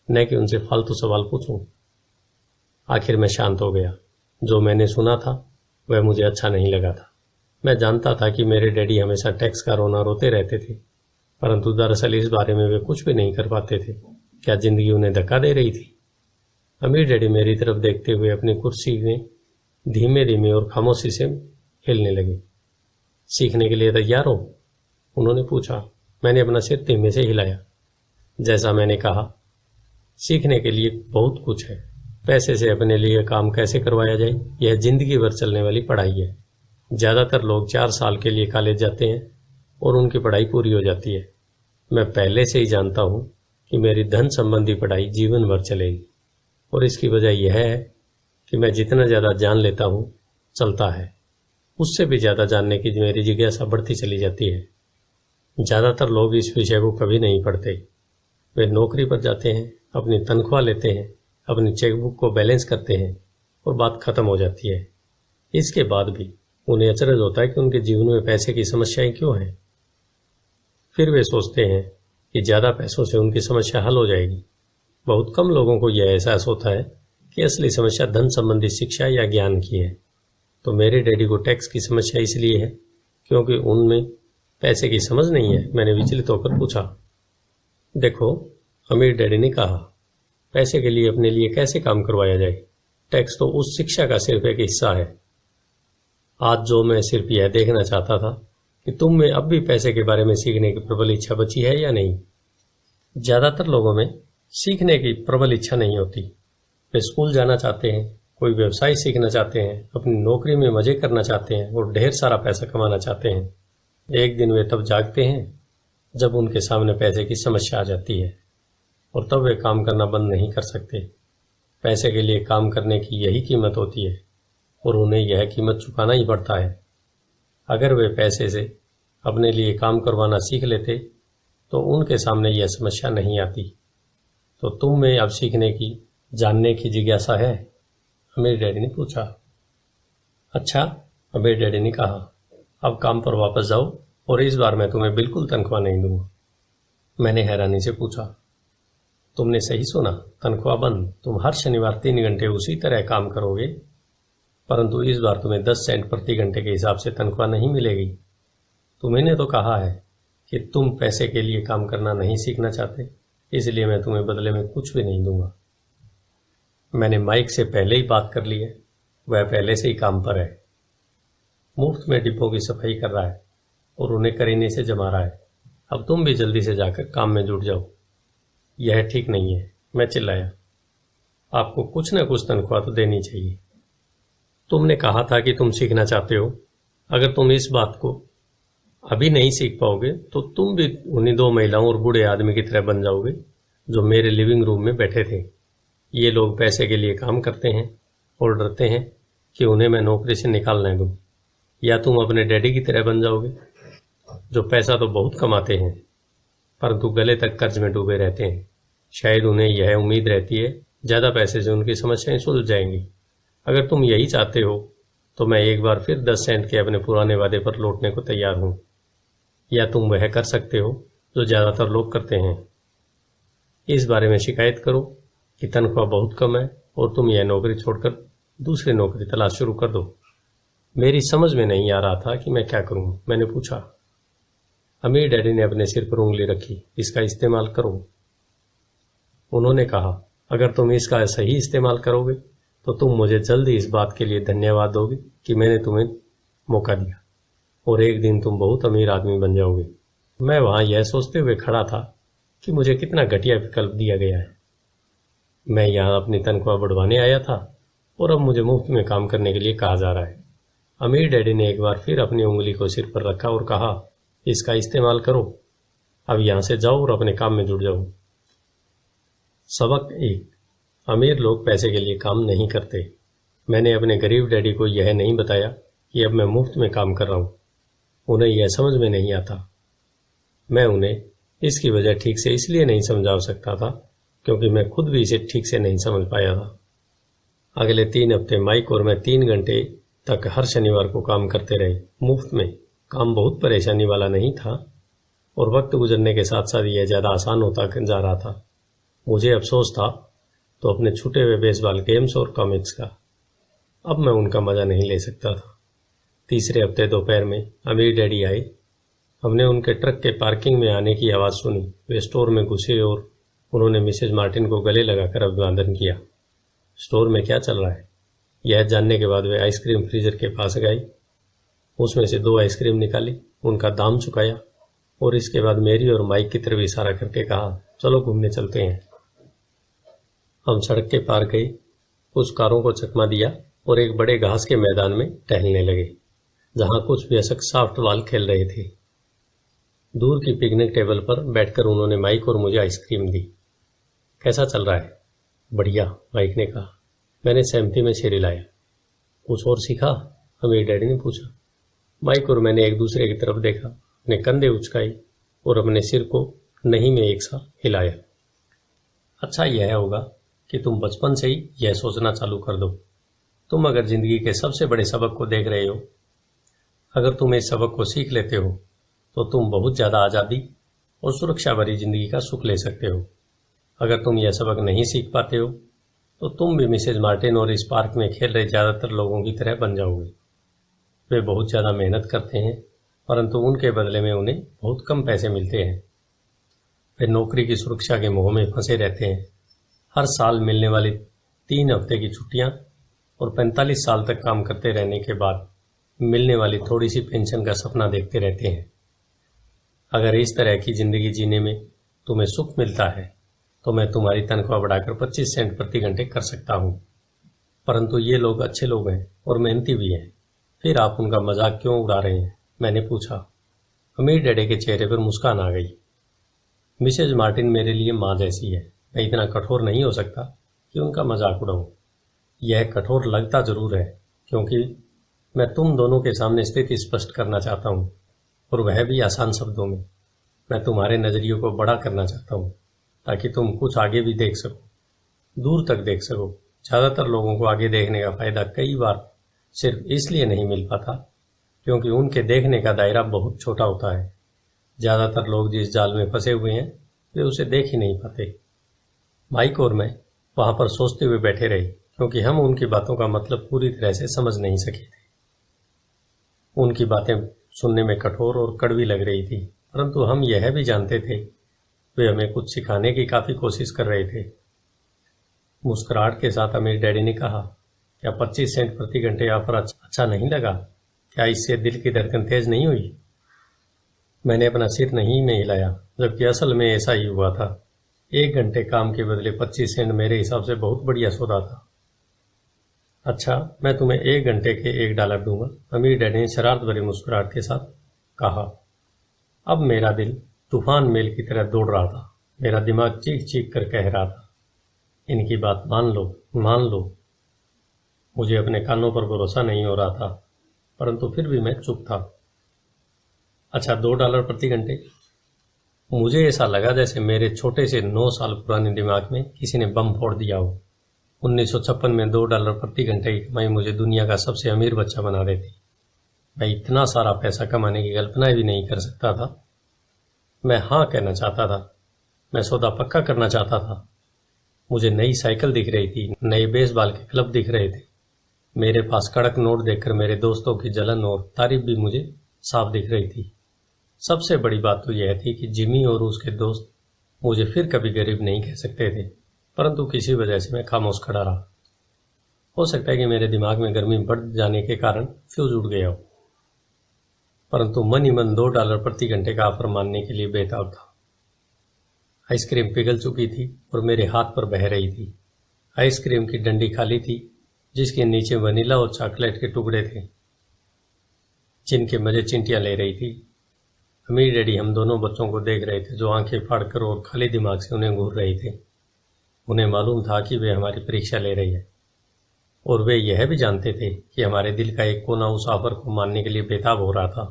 न कि उनसे फालतू सवाल पूछूं। आखिर मैं शांत हो गया। जो मैंने सुना था वह मुझे अच्छा नहीं लगा था। मैं जानता था कि मेरे डैडी हमेशा टैक्स का रोना रोते रहते थे, परंतु दरअसल इस बारे में वे कुछ भी नहीं कर पाते थे। क्या जिंदगी उन्हें धक्का दे रही थी? अमीर डैडी मेरी तरफ देखते हुए अपनी कुर्सी में धीमे धीमे और खामोशी से हिलने लगे। सीखने के लिए तैयार हो? उन्होंने पूछा। मैंने अपना सिर धीमे से हिलाया। जैसा मैंने कहा, सीखने के लिए बहुत कुछ है। पैसे से अपने लिए काम कैसे करवाया जाए, यह जिंदगी भर चलने वाली पढ़ाई है। ज्यादातर लोग 4 साल के लिए कॉलेज जाते हैं और उनकी पढ़ाई पूरी हो जाती है। मैं पहले से ही जानता हूं कि मेरी धन संबंधी पढ़ाई जीवन भर चलेगी, और इसकी वजह यह है कि मैं जितना ज़्यादा जान लेता हूं चलता है, उससे भी ज़्यादा जानने की मेरी जिज्ञासा बढ़ती चली जाती है। ज़्यादातर लोग इस विषय को कभी नहीं पढ़ते। वे नौकरी पर जाते हैं, अपनी तनख्वाह लेते हैं, अपनी चेकबुक को बैलेंस करते हैं और बात खत्म हो जाती है। इसके बाद भी उन्हें अचरज होता है कि उनके जीवन में पैसे की समस्याएं क्यों हैं। फिर वे सोचते हैं कि ज़्यादा पैसों से उनकी समस्या हल हो जाएगी। बहुत कम लोगों को यह एहसास होता है कि असली समस्या धन संबंधी शिक्षा या ज्ञान की है। तो मेरे डैडी को टैक्स की समस्या इसलिए है क्योंकि उनमें पैसे की समझ नहीं है। मैंने विचलित होकर पूछा। देखो, अमीर डैडी ने कहा, पैसे के लिए अपने लिए कैसे काम करवाया जाए? टैक्स तो उस शिक्षा का सिर्फ एक हिस्सा है। आज जो मैं सिर्फ यह देखना चाहता था कि तुम में अब भी पैसे के बारे में सीखने की प्रबल इच्छा बची है या नहीं। ज्यादातर लोगों में सीखने की प्रबल इच्छा नहीं होती। वे स्कूल जाना चाहते हैं, कोई व्यवसाय सीखना चाहते हैं, अपनी नौकरी में मजे करना चाहते हैं और ढेर सारा पैसा कमाना चाहते हैं। एक दिन वे तब जागते हैं जब उनके सामने पैसे की समस्या आ जाती है, और तब वे काम करना बंद नहीं कर सकते। पैसे के लिए काम करने की यही कीमत होती है, और उन्हें यह कीमत चुकाना ही पड़ता है। अगर वे पैसे से अपने लिए काम करवाना सीख लेते तो उनके सामने यह समस्या नहीं आती। तो तुम में अब सीखने की, जानने की जिज्ञासा है? अमीर डैडी ने पूछा। अच्छा, अमीर डैडी ने कहा, अब काम पर वापस जाओ और इस बार मैं तुम्हें बिल्कुल तनख्वाह नहीं दूंगा। मैंने हैरानी से पूछा, तुमने सही सुना, तनख्वाह बंद? तुम हर शनिवार 3 घंटे उसी तरह काम करोगे, परंतु इस बार तुम्हें 10 सेंट प्रति घंटे के हिसाब से तनख्वाह नहीं मिलेगी। तुमने तो कहा है कि तुम पैसे के लिए काम करना नहीं सीखना चाहते, इसलिए मैं तुम्हें बदले में कुछ भी नहीं दूंगा। मैंने माइक से पहले ही बात कर ली है, वह पहले से ही काम पर है। मुफ्त में डिब्बों की सफाई कर रहा है और उन्हें करीने से जमा रहा है। अब तुम भी जल्दी से जाकर काम में जुट जाओ। यह ठीक नहीं है, मैं चिल्लाया। आपको कुछ न कुछ तनख्वाह तो देनी चाहिए। तुमने कहा था कि तुम सीखना चाहते हो। अगर तुम इस बात को अभी नहीं सीख पाओगे तो तुम भी उन्हीं 2 महिलाओं और बूढ़े आदमी की तरह बन जाओगे जो मेरे लिविंग रूम में बैठे थे। ये लोग पैसे के लिए काम करते हैं और डरते हैं कि उन्हें मैं नौकरी से निकालने दूं। या तुम अपने डैडी की तरह बन जाओगे जो पैसा तो बहुत कमाते हैं परंतु गले तक कर्ज में डूबे रहते हैं। शायद उन्हें यह उम्मीद रहती है ज़्यादा पैसे से उनकी समस्याएं सुलझ जाएंगी। अगर तुम यही चाहते हो तो मैं एक बार फिर 10 सेंट के अपने पुराने वादे पर लौटने को तैयार हूं। या तुम वह कर सकते हो जो ज़्यादातर लोग करते हैं, इस बारे में शिकायत करो कि तनख्वाह बहुत कम है और तुम यह नौकरी छोड़कर दूसरी नौकरी तलाश शुरू कर दो। मेरी समझ में नहीं आ रहा था कि मैं क्या करूं। मैंने पूछा। अमीर डैडी ने अपने सिर पर उंगली रखी। इसका इस्तेमाल करो। उन्होंने कहा, अगर तुम इसका सही इस्तेमाल करोगे तो तुम मुझे जल्दी इस बात के लिए धन्यवाद दोगे कि मैंने तुम्हें मौका दिया, और एक दिन तुम बहुत अमीर आदमी बन जाओगे। मैं वहां यह सोचते हुए खड़ा था कि मुझे कितना घटिया विकल्प दिया गया है। मैं यहाँ अपनी तनख्वाह बढ़वाने आया था और अब मुझे मुफ्त में काम करने के लिए कहा जा रहा है। अमीर डैडी ने एक बार फिर अपनी उंगली को सिर पर रखा और कहा, इसका इस्तेमाल करो। अब यहाँ से जाओ और अपने काम में जुट जाओ। सबक 1, अमीर लोग पैसे के लिए काम नहीं करते। मैंने अपने गरीब डैडी को यह नहीं बताया कि अब मैं मुफ्त में काम कर रहा हूँ। उन्हें यह समझ में नहीं आता। मैं उन्हें इसकी वजह ठीक से इसलिए नहीं समझा सकता था क्योंकि मैं खुद भी इसे ठीक से नहीं समझ पाया था। अगले 3 हफ्ते माइक और मैं 3 घंटे तक हर शनिवार को काम करते रहे, मुफ्त में। काम बहुत परेशानी वाला नहीं था और वक्त गुजरने के साथ साथ यह ज़्यादा आसान होता जा रहा था। मुझे अफसोस था तो अपने छूटे हुए बेसबॉल गेम्स और कॉमिक्स का। अब मैं उनका मज़ा नहीं ले सकता था। तीसरे हफ्ते दोपहर में अमीर डैडी आए। हमने उनके ट्रक के पार्किंग में आने की आवाज़ सुनी। वे स्टोर में घुसे और उन्होंने मिसेज मार्टिन को गले लगाकर अभिवादन किया। स्टोर में क्या चल रहा है यह जानने के बाद वे आइसक्रीम फ्रीजर के पास गए, उसमें से 2 आइसक्रीम निकाली, उनका दाम चुकाया और इसके बाद मेरी और माइक की तरफ इशारा करके कहा, चलो घूमने चलते हैं। हम सड़क के पार गए, कुछ कारों को चकमा दिया और एक बड़े घास के मैदान में टहलने लगे जहां कुछ वयस्क सॉफ्ट बॉल खेल रहे थे। दूर की पिकनिक टेबल पर बैठकर उन्होंने माइक और मुझे आइसक्रीम दी। कैसा चल रहा है? बढ़िया, माइक ने कहा। मैंने सहमति में सिर हिलाया। कुछ और सीखा? अमीर डैडी ने पूछा। माइक और मैंने एक दूसरे की तरफ देखा, अपने कंधे उचकाई और अपने सिर को नहीं में एक सा हिलाया। अच्छा यह होगा कि तुम बचपन से ही यह सोचना चालू कर दो। तुम अगर जिंदगी के सबसे बड़े सबक को देख रहे हो, अगर तुम इस सबक को सीख लेते हो तो तुम बहुत ज्यादा आजादी और सुरक्षा भरी जिंदगी का सुख ले सकते हो। अगर तुम यह सबक नहीं सीख पाते हो तो तुम भी मिसेज मार्टिन और इस पार्क में खेल रहे ज्यादातर लोगों की तरह बन जाओगे। वे बहुत ज्यादा मेहनत करते हैं, परंतु उनके बदले में उन्हें बहुत कम पैसे मिलते हैं। वे नौकरी की सुरक्षा के मोह में फंसे रहते हैं। हर साल मिलने वाली 3 हफ्ते की छुट्टियां और 45 साल तक काम करते रहने के बाद मिलने वाली थोड़ी सी पेंशन का सपना देखते रहते हैं। अगर इस तरह की जिंदगी जीने में तुम्हें सुख मिलता है तो मैं तुम्हारी तनख्वाह बढ़ाकर 25 सेंट प्रति घंटे कर सकता हूं। परंतु ये लोग अच्छे लोग हैं और मेहनती भी हैं, फिर आप उनका मजाक क्यों उड़ा रहे हैं? मैंने पूछा। अमीर डैडी के चेहरे पर मुस्कान आ गई। मिसेज मार्टिन मेरे लिए माँ जैसी है। मैं इतना कठोर नहीं हो सकता कि उनका मजाक उड़ाऊं। यह कठोर लगता जरूर है क्योंकि मैं तुम दोनों के सामने स्थिति स्पष्ट करना चाहता हूं, और वह भी आसान शब्दों में। मैं तुम्हारे नजरियों को बड़ा करना चाहता हूं ताकि तुम कुछ आगे भी देख सको, दूर तक देख सको। ज्यादातर लोगों को आगे देखने का फायदा कई बार सिर्फ इसलिए नहीं मिल पाता क्योंकि उनके देखने का दायरा बहुत छोटा होता है। ज्यादातर लोग जिस जाल में फंसे हुए हैं वे उसे देख ही नहीं पाते। माइक और मैं वहां पर सोचते हुए बैठे रहे क्योंकि हम उनकी बातों का मतलब पूरी तरह से समझ नहीं सके थे। उनकी बातें सुनने में कठोर और कड़वी लग रही थी, परंतु हम यह भी जानते थे वे हमें कुछ सिखाने की काफी कोशिश कर रहे थे। मुस्कुराहट के साथ अमीर डैडी ने कहा, क्या 25 सेंट प्रति घंटे ऑफर अच्छा नहीं लगा? क्या इससे दिल की धड़कन तेज नहीं हुई? मैंने अपना सिर नहीं में हिलाया, जबकि असल में ऐसा ही हुआ था। 1 घंटे काम के बदले 25 सेंट मेरे हिसाब से बहुत बढ़िया सौदा था। अच्छा, मैं तुम्हें 1 घंटे के $1 दूंगा, अमीर डैडी ने शरारत भरी मुस्कुराहट के साथ कहा। अब मेरा दिल तूफान मेल की तरह दौड़ रहा था। मेरा दिमाग चीख चीख कर कह रहा था, इनकी बात मान लो, मान लो। मुझे अपने कानों पर भरोसा नहीं हो रहा था, परंतु फिर भी मैं चुप था। अच्छा, $2 प्रति घंटे? मुझे ऐसा लगा जैसे मेरे छोटे से 9 साल पुराने दिमाग में किसी ने बम फोड़ दिया हो। 1956 में $2 प्रति घंटे की कमाई मुझे दुनिया का सबसे अमीर बच्चा बना देती। मैं इतना सारा पैसा कमाने की कल्पना भी नहीं कर सकता था। मैं हाँ कहना चाहता था। मैं सौदा पक्का करना चाहता था। मुझे नई साइकिल दिख रही थी, नए बेसबॉल के क्लब दिख रहे थे। मेरे पास कड़क नोट देखकर मेरे दोस्तों की जलन और तारीफ भी मुझे साफ दिख रही थी। सबसे बड़ी बात तो यह थी कि जिमी और उसके दोस्त मुझे फिर कभी गरीब नहीं कह सकते थे, परंतु किसी वजह से मैं खामोश खड़ा रहा। हो सकता है कि मेरे दिमाग में गर्मी बढ़ जाने के कारण फ्यूज उड़ गया हो, परंतु मन ही मन $2 प्रति घंटे का ऑफर मानने के लिए बेताब था। आइसक्रीम पिघल चुकी थी और मेरे हाथ पर बह रही थी। आइसक्रीम की डंडी खाली थी जिसके नीचे वनीला और चॉकलेट के टुकड़े थे जिनके मजे चिंटियां ले रही थी। अमीर डैडी हम दोनों बच्चों को देख रहे थे जो आंखें फाड़कर और खाली दिमाग से उन्हें घूर रहे थे। उन्हें मालूम था कि वे हमारी परीक्षा ले रही है, और वे यह भी जानते थे कि हमारे दिल का एक कोना उस ऑफर को मानने के लिए बेताब हो रहा था।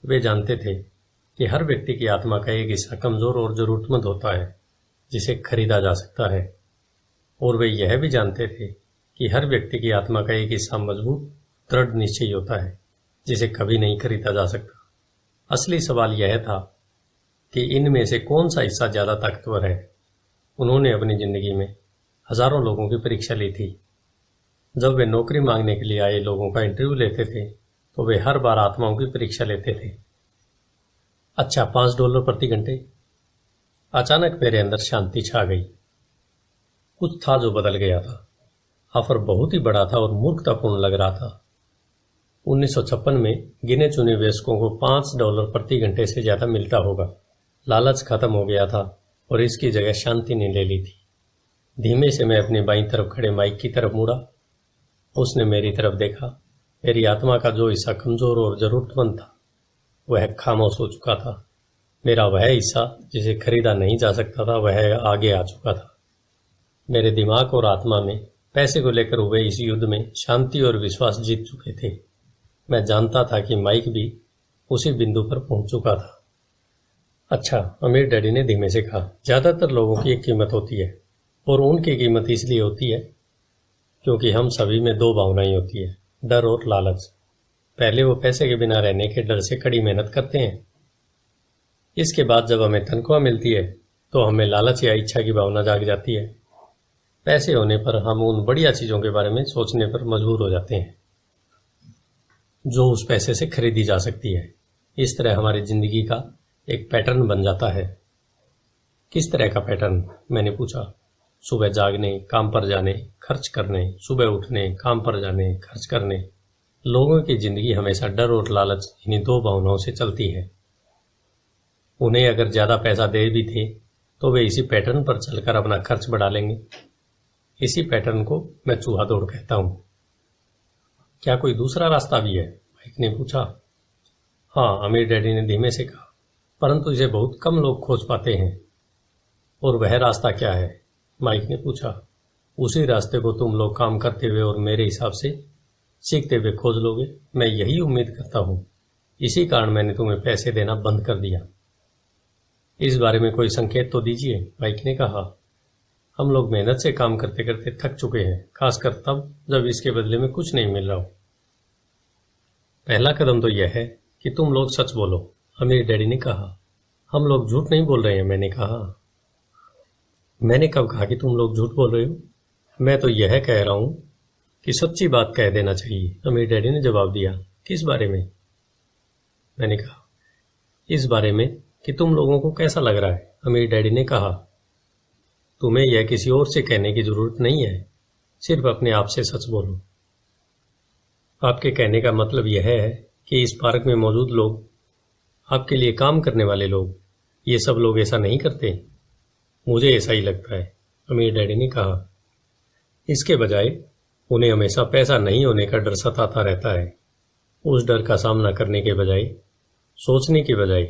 वे जानते थे कि हर व्यक्ति की आत्मा का एक हिस्सा कमजोर और जरूरतमंद होता है जिसे खरीदा जा सकता है, और वे यह भी जानते थे कि हर व्यक्ति की आत्मा का एक हिस्सा मजबूत दृढ़ निश्चयी होता है जिसे कभी नहीं खरीदा जा सकता। असली सवाल यह था कि इनमें से कौन सा हिस्सा ज्यादा ताकतवर है। उन्होंने अपनी जिंदगी में हजारों लोगों की परीक्षा ली थी। जब वे नौकरी मांगने के लिए आए लोगों का इंटरव्यू लेते थे तो वे हर बार आत्माओं की परीक्षा लेते थे। अच्छा, $5 प्रति घंटे? अचानक मेरे अंदर शांति छा गई। कुछ था जो बदल गया था। ऑफर बहुत ही बड़ा था और मूर्खतापूर्ण लग रहा था। 1956 में गिने चुने वयस्कों को $5 प्रति घंटे से ज्यादा मिलता होगा। लालच खत्म हो गया था और इसकी जगह शांति ने ले ली थी। धीमे से मैं अपनी बाईं तरफ खड़े माइक की तरफ मुड़ा। उसने मेरी तरफ देखा। मेरी आत्मा का जो हिस्सा कमजोर और जरूरतमंद था वह खामोश हो चुका था। मेरा वह हिस्सा जिसे खरीदा नहीं जा सकता था वह आगे आ चुका था। मेरे दिमाग और आत्मा में पैसे को लेकर हुए इस युद्ध में शांति और विश्वास जीत चुके थे। मैं जानता था कि माइक भी उसी बिंदु पर पहुंच चुका था। अच्छा, अमीर डैडी ने धीमे से कहा, ज्यादातर लोगों की एक कीमत होती है और उनकी कीमत इसलिए होती है क्योंकि हम सभी में दो भावनाएं होती है, डर और लालच। पहले वो पैसे के बिना रहने के डर से कड़ी मेहनत करते हैं। इसके बाद जब हमें तनख्वाह मिलती है तो हमें लालच या इच्छा की भावना जाग जाती है। पैसे होने पर हम उन बढ़िया चीजों के बारे में सोचने पर मजबूर हो जाते हैं जो उस पैसे से खरीदी जा सकती है। इस तरह हमारी जिंदगी का एक पैटर्न बन जाता है। किस तरह का पैटर्न? मैंने पूछा। सुबह जागने, काम पर जाने, खर्च करने, सुबह उठने, काम पर जाने, खर्च करने। लोगों की जिंदगी हमेशा डर और लालच इन्हीं दो भावनाओं से चलती है। उन्हें अगर ज्यादा पैसा दे भी थे तो वे इसी पैटर्न पर चलकर अपना खर्च बढ़ा लेंगे। इसी पैटर्न को मैं चूहा दौड़ कहता हूं। क्या कोई दूसरा रास्ता भी है? माइक ने पूछा। हाँ, अमीर डैडी ने धीमे से कहा, परंतु इसे बहुत कम लोग खोज पाते हैं। और वह रास्ता क्या है? माइक ने पूछा। उसी रास्ते को तुम लोग काम करते हुए और मेरे हिसाब से सीखते हुए खोज लोगे। मैं यही उम्मीद करता हूं। इसी कारण मैंने तुम्हें पैसे देना बंद कर दिया। इस बारे में कोई संकेत तो दीजिए, माइक ने कहा। हम लोग मेहनत से काम करते करते थक चुके हैं, खासकर तब जब इसके बदले में कुछ नहीं मिल रहा हो। पहला कदम तो यह है कि तुम लोग सच बोलो, अमीर डैडी ने कहा। हम लोग झूठ नहीं बोल रहे हैं, मैंने कहा। मैंने कब कहा कि तुम लोग झूठ बोल रहे हो? मैं तो यह कह रहा हूं कि सच्ची बात कह देना चाहिए, अमीर डैडी ने जवाब दिया। किस बारे में? मैंने कहा, इस बारे में कि तुम लोगों को कैसा लग रहा है, अमीर डैडी ने कहा। तुम्हें यह किसी और से कहने की जरूरत नहीं है, सिर्फ अपने आप से सच बोलो। आपके कहने का मतलब यह है कि इस पार्क में मौजूद लोग, आपके लिए काम करने वाले लोग, ये सब लोग ऐसा नहीं करते? मुझे ऐसा ही लगता है, अमीर डैडी ने कहा। इसके बजाय उन्हें हमेशा पैसा नहीं होने का डर सताता रहता है। उस डर का सामना करने के बजाय, सोचने के बजाय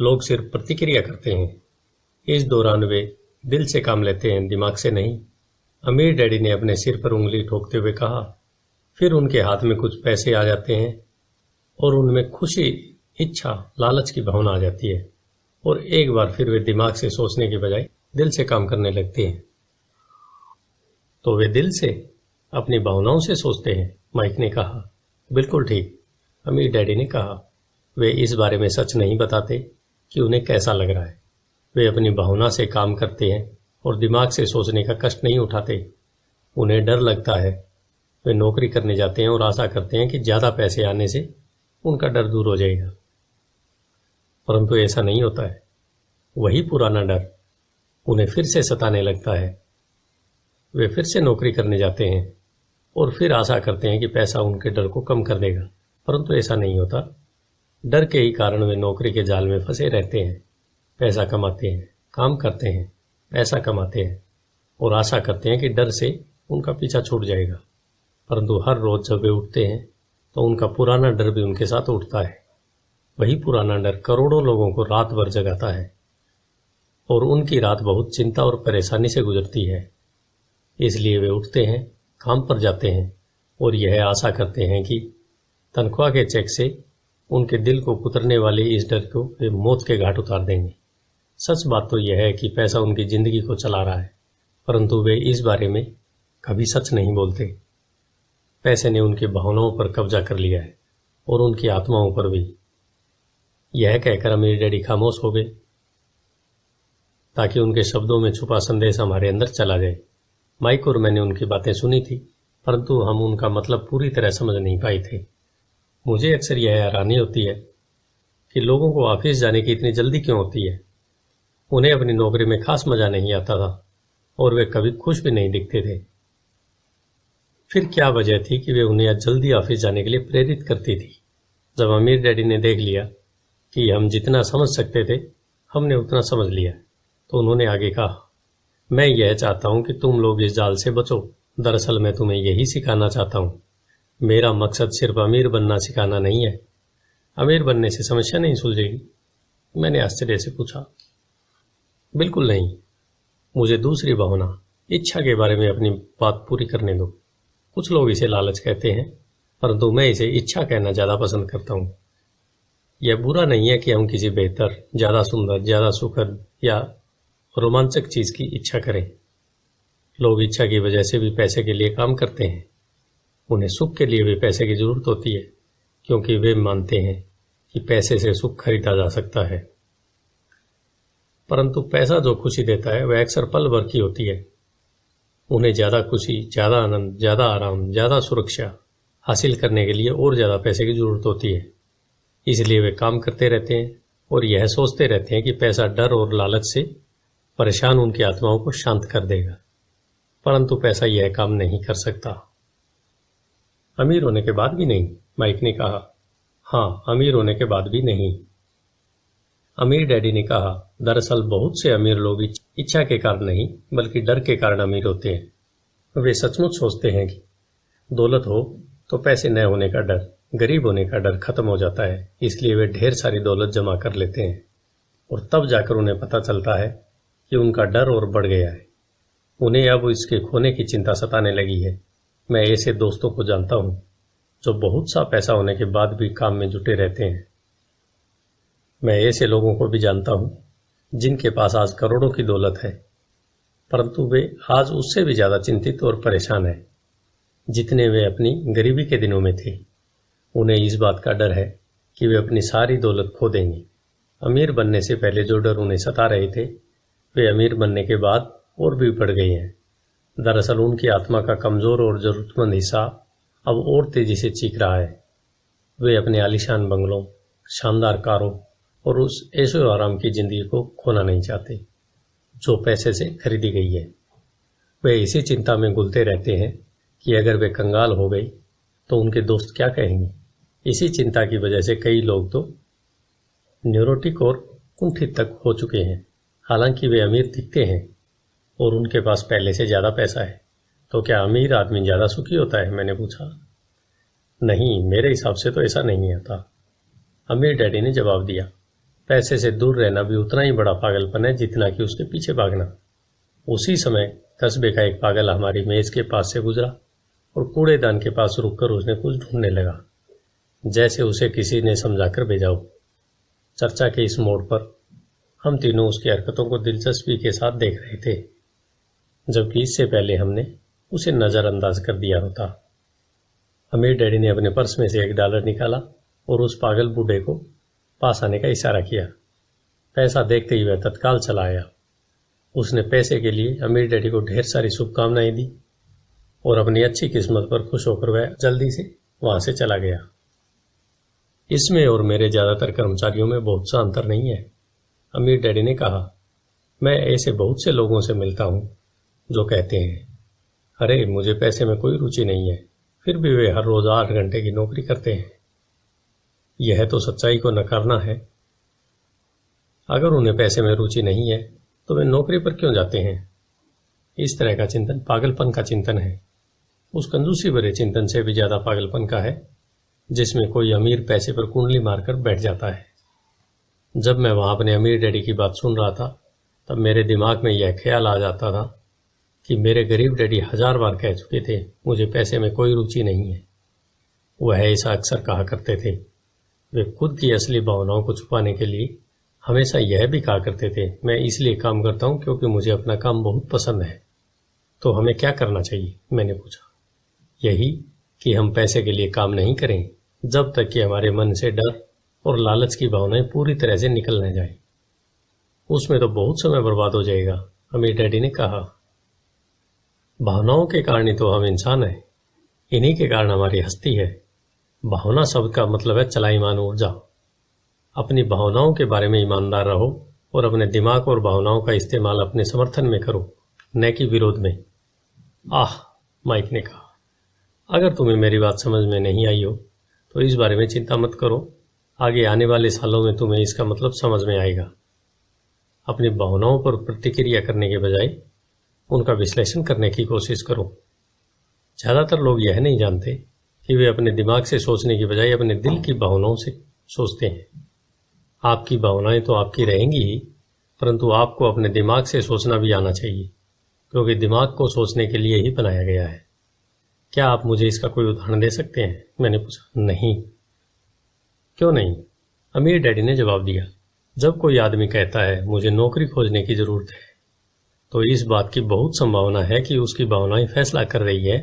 लोग सिर्फ प्रतिक्रिया करते हैं। इस दौरान वे दिल से काम लेते हैं, दिमाग से नहीं। अमीर डैडी ने अपने सिर पर उंगली ठोकते हुए कहा। फिर उनके हाथ में कुछ पैसे आ जाते हैं और उनमें खुशी, इच्छा, लालच की भावना आ जाती है और एक बार फिर वे दिमाग से सोचने के बजाय दिल से काम करने लगते हैं। तो वे दिल से, अपनी भावनाओं से सोचते हैं, माइक ने कहा। बिल्कुल ठीक, अमीर डैडी ने कहा। वे इस बारे में सच नहीं बताते कि उन्हें कैसा लग रहा है। वे अपनी भावना से काम करते हैं और दिमाग से सोचने का कष्ट नहीं उठाते। उन्हें डर लगता है। वे नौकरी करने जाते हैं और आशा करते हैं कि ज्यादा पैसे आने से उनका डर दूर हो जाएगा, परंतु ऐसा नहीं होता है। वही पुराना डर उन्हें फिर से सताने लगता है। वे फिर से नौकरी करने जाते हैं और फिर आशा करते हैं कि पैसा उनके डर को कम कर देगा, परंतु ऐसा नहीं होता। डर के ही कारण वे नौकरी के जाल में फंसे रहते हैं। पैसा कमाते हैं, काम करते हैं, पैसा कमाते हैं और आशा करते हैं कि डर से उनका पीछा छूट जाएगा, परंतु हर रोज जब वे उठते हैं तो उनका पुराना डर भी उनके साथ उठता है। वही पुराना डर करोड़ों लोगों को रात भर जगाता है और उनकी रात बहुत चिंता और परेशानी से गुजरती है। इसलिए वे उठते हैं, काम पर जाते हैं और यह आशा करते हैं कि तनख्वाह के चेक से उनके दिल को कुतरने वाले इस डर को वे मौत के घाट उतार देंगे। सच बात तो यह है कि पैसा उनकी जिंदगी को चला रहा है, परंतु वे इस बारे में कभी सच नहीं बोलते। पैसे ने उनकी भावनाओं पर कब्जा कर लिया है और उनकी आत्माओं पर भी। यह कहकर अमीर डैडी खामोश हो गए ताकि उनके शब्दों में छुपा संदेश हमारे अंदर चला जाए। माइक और मैंने उनकी बातें सुनी थी, परंतु हम उनका मतलब पूरी तरह समझ नहीं पाए थे। मुझे अक्सर यह हैरानी होती है कि लोगों को ऑफिस जाने की इतनी जल्दी क्यों होती है। उन्हें अपनी नौकरी में खास मजा नहीं आता था और वे कभी खुश भी नहीं दिखते थे। फिर क्या वजह थी कि वे उन्हें जल्दी ऑफिस जाने के लिए प्रेरित करती थी? जब अमीर डैडी ने देख लिया कि हम जितना समझ सकते थे हमने उतना समझ लिया, तो उन्होंने आगे कहा, मैं यह चाहता हूं कि तुम लोग इस जाल से बचो। दरअसल मैं तुम्हें यही सिखाना चाहता हूं। मेरा मकसद सिर्फ अमीर बनना सिखाना नहीं है। अमीर बनने से समस्या नहीं सुलझेगी। मैंने आश्चर्य से पूछा। बिल्कुल नहीं, मुझे दूसरी भावना, इच्छा के बारे में अपनी बात पूरी करने दो। कुछ लोग इसे लालच कहते हैं, परंतु मैं इसे इच्छा कहना ज्यादा पसंद करता हूं। यह बुरा नहीं है कि हम किसी बेहतर, ज्यादा सुंदर, ज्यादा सुखद या रोमांचक चीज की इच्छा करें। लोग इच्छा की वजह से भी पैसे के लिए काम करते हैं। उन्हें सुख के लिए भी पैसे की जरूरत होती है, क्योंकि वे मानते हैं कि पैसे से सुख खरीदा जा सकता है। परंतु पैसा जो खुशी देता है वह अक्सर पल भर की होती है। उन्हें ज्यादा खुशी, ज्यादा आनंद, ज्यादा आराम, ज्यादा सुरक्षा हासिल करने के लिए और ज्यादा पैसे की जरूरत होती है। इसलिए वे काम करते रहते हैं और यह सोचते रहते हैं कि पैसा डर और लालच से परेशान उनकी आत्माओं को शांत कर देगा। परंतु पैसा यह काम नहीं कर सकता। अमीर होने के बाद भी नहीं, माइक ने कहा। हाँ, अमीर होने के बाद भी नहीं, अमीर डैडी ने कहा। दरअसल बहुत से अमीर लोग इच्छा के कारण नहीं, बल्कि डर के कारण अमीर होते हैं। वे सचमुच सोचते हैं कि दौलत हो तो पैसे न होने का डर, गरीब होने का डर खत्म हो जाता है। इसलिए वे ढेर सारी दौलत जमा कर लेते हैं और तब जाकर उन्हें पता चलता है कि उनका डर और बढ़ गया है। उन्हें अब इसके खोने की चिंता सताने लगी है। मैं ऐसे दोस्तों को जानता हूं जो बहुत सा पैसा होने के बाद भी काम में जुटे रहते हैं। मैं ऐसे लोगों को भी जानता हूं जिनके पास आज करोड़ों की दौलत है, परंतु वे आज उससे भी ज्यादा चिंतित और परेशान हैं जितने वे अपनी गरीबी के दिनों में थे। उन्हें इस बात का डर है कि वे अपनी सारी दौलत खो देंगे। अमीर बनने से पहले जो डर उन्हें सता रहे थे, वे अमीर बनने के बाद और भी बढ़ गए हैं। दरअसल उनकी आत्मा का कमजोर और जरूरतमंद हिस्सा अब और तेजी से चीख रहा है। वे अपने आलीशान बंगलों, शानदार कारों और उस ऐशो आराम की जिंदगी को खोना नहीं चाहते जो पैसे से खरीदी गई है। वे इसी चिंता में घुलते रहते हैं कि अगर वे कंगाल हो गई तो उनके दोस्त क्या कहेंगे। इसी चिंता की वजह से कई लोग तो न्यूरोटिक और कुंठित तक हो चुके हैं। हालांकि वे अमीर दिखते हैं और उनके पास पहले से ज्यादा पैसा है। तो क्या अमीर आदमी ज्यादा सुखी होता है? मैंने पूछा। नहीं, मेरे हिसाब से तो ऐसा नहीं होता, अमीर डैडी ने जवाब दिया। पैसे से दूर रहना भी उतना ही बड़ा पागलपन है जितना कि उसके पीछे भागना। उसी समय कस्बे का एक पागल हमारी मेज के पास से गुजरा और कूड़ेदान के पास रुककर उसने कुछ ढूंढने लगा, जैसे उसे किसी ने समझाकर भेजा हो। चर्चा के इस मोड़ पर हम तीनों उसकी हरकतों को दिलचस्पी के साथ देख रहे थे, जबकि इससे पहले हमने उसे नजरअंदाज कर दिया होता। अमीर डैडी ने अपने पर्स में से $1 निकाला और उस पागल बूढ़े को पास आने का इशारा किया। पैसा देखते ही वह तत्काल चला आया। उसने पैसे के लिए अमीर डैडी को ढेर सारी शुभकामनाएं दी और अपनी अच्छी किस्मत पर खुश होकर वह जल्दी से वहां से चला गया। इसमें और मेरे ज्यादातर कर्मचारियों में बहुत सा अंतर नहीं है, अमीर डैडी ने कहा। मैं ऐसे बहुत से लोगों से मिलता हूं जो कहते हैं, अरे मुझे पैसे में कोई रुचि नहीं है, फिर भी वे हर रोज 8 घंटे की नौकरी करते हैं। यह तो सच्चाई को नकारना है। अगर उन्हें पैसे में रुचि नहीं है तो वे नौकरी पर क्यों जाते हैं? इस तरह का चिंतन पागलपन का चिंतन है। उस कंजूसी भरे चिंतन से भी ज्यादा पागलपन का है जिसमें कोई अमीर पैसे पर कुंडली मारकर बैठ जाता है। जब मैं वहां अपने अमीर डैडी की बात सुन रहा था तब मेरे दिमाग में यह ख्याल आ जाता था कि मेरे गरीब डैडी 1000 बार कह चुके थे, मुझे पैसे में कोई रुचि नहीं है। वह ऐसा अक्सर कहा करते थे। वे खुद की असली भावनाओं को छुपाने के लिए हमेशा यह भी कहा करते थे, मैं इसलिए काम करता हूं क्योंकि मुझे अपना काम बहुत पसंद है। तो हमें क्या करना चाहिए? मैंने पूछा। यही कि हम पैसे के लिए काम नहीं करें जब तक कि हमारे मन से डर और लालच की भावनाएं पूरी तरह से निकल न जाए। उसमें तो बहुत समय बर्बाद हो जाएगा, अमीर डैडी ने कहा। भावनाओं के कारण ही तो हम इंसान हैं, इन्हीं के कारण हमारी हस्ती है। भावना शब्द का मतलब है चलायमान ऊर्जा। अपनी भावनाओं के बारे में ईमानदार रहो और अपने दिमाग और भावनाओं का इस्तेमाल अपने समर्थन में करो, न कि विरोध में। आह, माइक ने कहा। अगर तुम्हें मेरी बात समझ में नहीं आई हो तो इस बारे में चिंता मत करो, आगे आने वाले सालों में तुम्हें इसका मतलब समझ में आएगा। अपनी भावनाओं पर प्रतिक्रिया करने के बजाय उनका विश्लेषण करने की कोशिश करो। ज्यादातर लोग यह नहीं जानते कि वे अपने दिमाग से सोचने की बजाय अपने दिल की भावनाओं से सोचते हैं। आपकी भावनाएं तो आपकी रहेंगी ही, परंतु आपको अपने दिमाग से सोचना भी आना चाहिए, क्योंकि दिमाग को सोचने के लिए ही बनाया गया है। क्या आप मुझे इसका कोई उदाहरण दे सकते हैं? मैंने पूछा। नहीं। क्यों नहीं? अमीर डैडी ने जवाब दिया। जब कोई आदमी कहता है मुझे नौकरी खोजने की जरूरत है, तो इस बात की बहुत संभावना है कि उसकी भावनाएं फैसला कर रही है।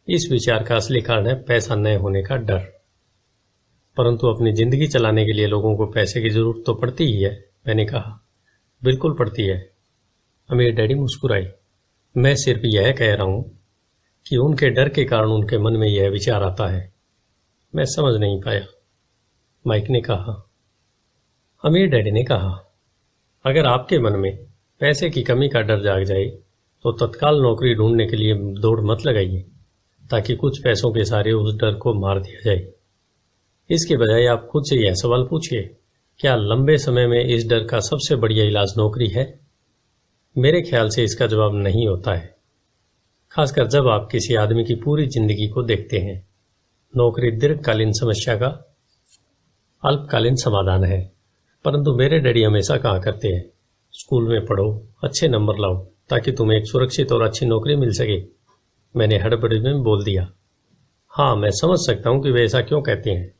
इस विचार का असली कारण है पैसा न होने का डर। परंतु अपनी जिंदगी चलाने के लिए लोगों को पैसे की जरूरत तो पड़ती ही है। मैंने कहा। बिल्कुल पड़ती है। अमीर डैडी मुस्कुराए। मैं सिर्फ यह कह रहा हूं कि उनके डर के कारण उनके मन में यह विचार आता है। मैं समझ नहीं पाया। माइक ने कहा। अमीर डैडी ने कहा, अगर आपके मन में पैसे की कमी का डर जाग जाए तो तत्काल नौकरी ढूंढने के लिए दौड़ मत लगाइए, ताकि कुछ पैसों के सारे उस डर को मार दिया जाए। इसके बजाय आप खुद से यह सवाल पूछिए, क्या लंबे समय में इस डर का सबसे बढ़िया इलाज नौकरी है? मेरे ख्याल से इसका जवाब नहीं होता है, खासकर जब आप किसी आदमी की पूरी जिंदगी को देखते हैं। नौकरी दीर्घकालीन समस्या का अल्पकालीन समाधान है। परंतु मेरे डैडी हमेशा कहा करते हैं, स्कूल में पढ़ो, अच्छे नंबर लाओ, ताकि तुम्हें एक सुरक्षित और अच्छी नौकरी मिल सके। मैंने हड़बड़ी में बोल दिया। हाँ, मैं समझ सकता हूं कि वे ऐसा क्यों कहते हैं।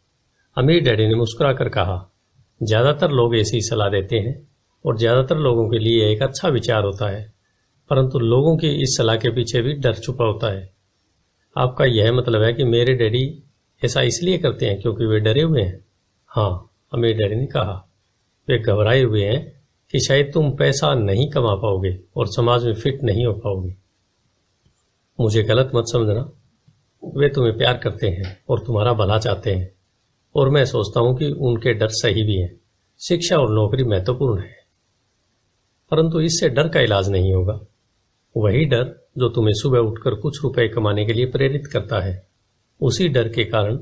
अमीर डैडी ने मुस्कुराकर कहा, ज्यादातर लोग ऐसी सलाह देते हैं और ज्यादातर लोगों के लिए एक अच्छा विचार होता है, परंतु लोगों की इस सलाह के पीछे भी डर छुपा होता है। आपका यह मतलब है कि मेरे डैडी ऐसा इसलिए करते हैं क्योंकि वे डरे हुए हैं? हाँ, अमीर डैडी ने कहा। वे घबराए हुए हैं कि शायद तुम पैसा नहीं कमा पाओगे और समाज में फिट नहीं हो पाओगे। मुझे गलत मत समझना, वे तुम्हें प्यार करते हैं और तुम्हारा भला चाहते हैं, और मैं सोचता हूं कि उनके डर सही भी हैं। शिक्षा और नौकरी महत्वपूर्ण है, परंतु इससे डर का इलाज नहीं होगा। वही डर जो तुम्हें सुबह उठकर कुछ रुपए कमाने के लिए प्रेरित करता है, उसी डर के कारण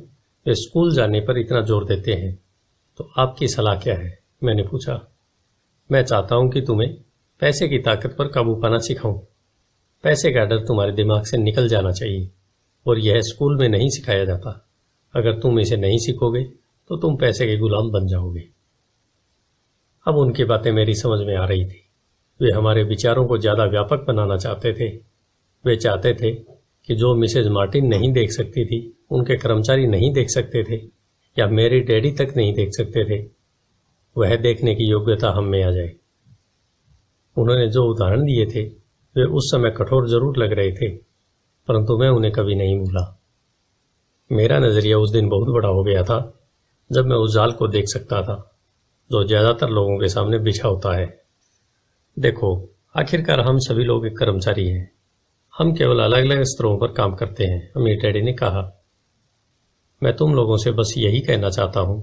वे स्कूल जाने पर इतना जोर देते हैं। तो आपकी सलाह क्या है? मैंने पूछा। मैं चाहता हूं कि तुम्हें पैसे की ताकत पर काबू पाना सिखाऊं। पैसे का डर तुम्हारे दिमाग से निकल जाना चाहिए, और यह स्कूल में नहीं सिखाया जाता। अगर तुम इसे नहीं सीखोगे तो तुम पैसे के गुलाम बन जाओगे। अब उनकी बातें मेरी समझ में आ रही थी। वे हमारे विचारों को ज्यादा व्यापक बनाना चाहते थे। वे चाहते थे कि जो मिसेज मार्टिन नहीं देख सकती थी, उनके कर्मचारी नहीं देख सकते थे, या मेरे डैडी तक नहीं देख सकते थे, वह देखने की योग्यता हम में आ जाए। उन्होंने जो उदाहरण दिए थे वे उस समय कठोर जरूर लग रहे थे, परंतु मैं उन्हें कभी नहीं भूला। मेरा नजरिया उस दिन बहुत बड़ा हो गया था जब मैं उस जाल को देख सकता था जो ज्यादातर लोगों के सामने बिछा होता है। देखो, आखिरकार हम सभी लोग एक कर्मचारी हैं। हम केवल अलग अलग स्तरों पर काम करते हैं, अमीर डैडी ने कहा। मैं तुम लोगों से बस यही कहना चाहता हूं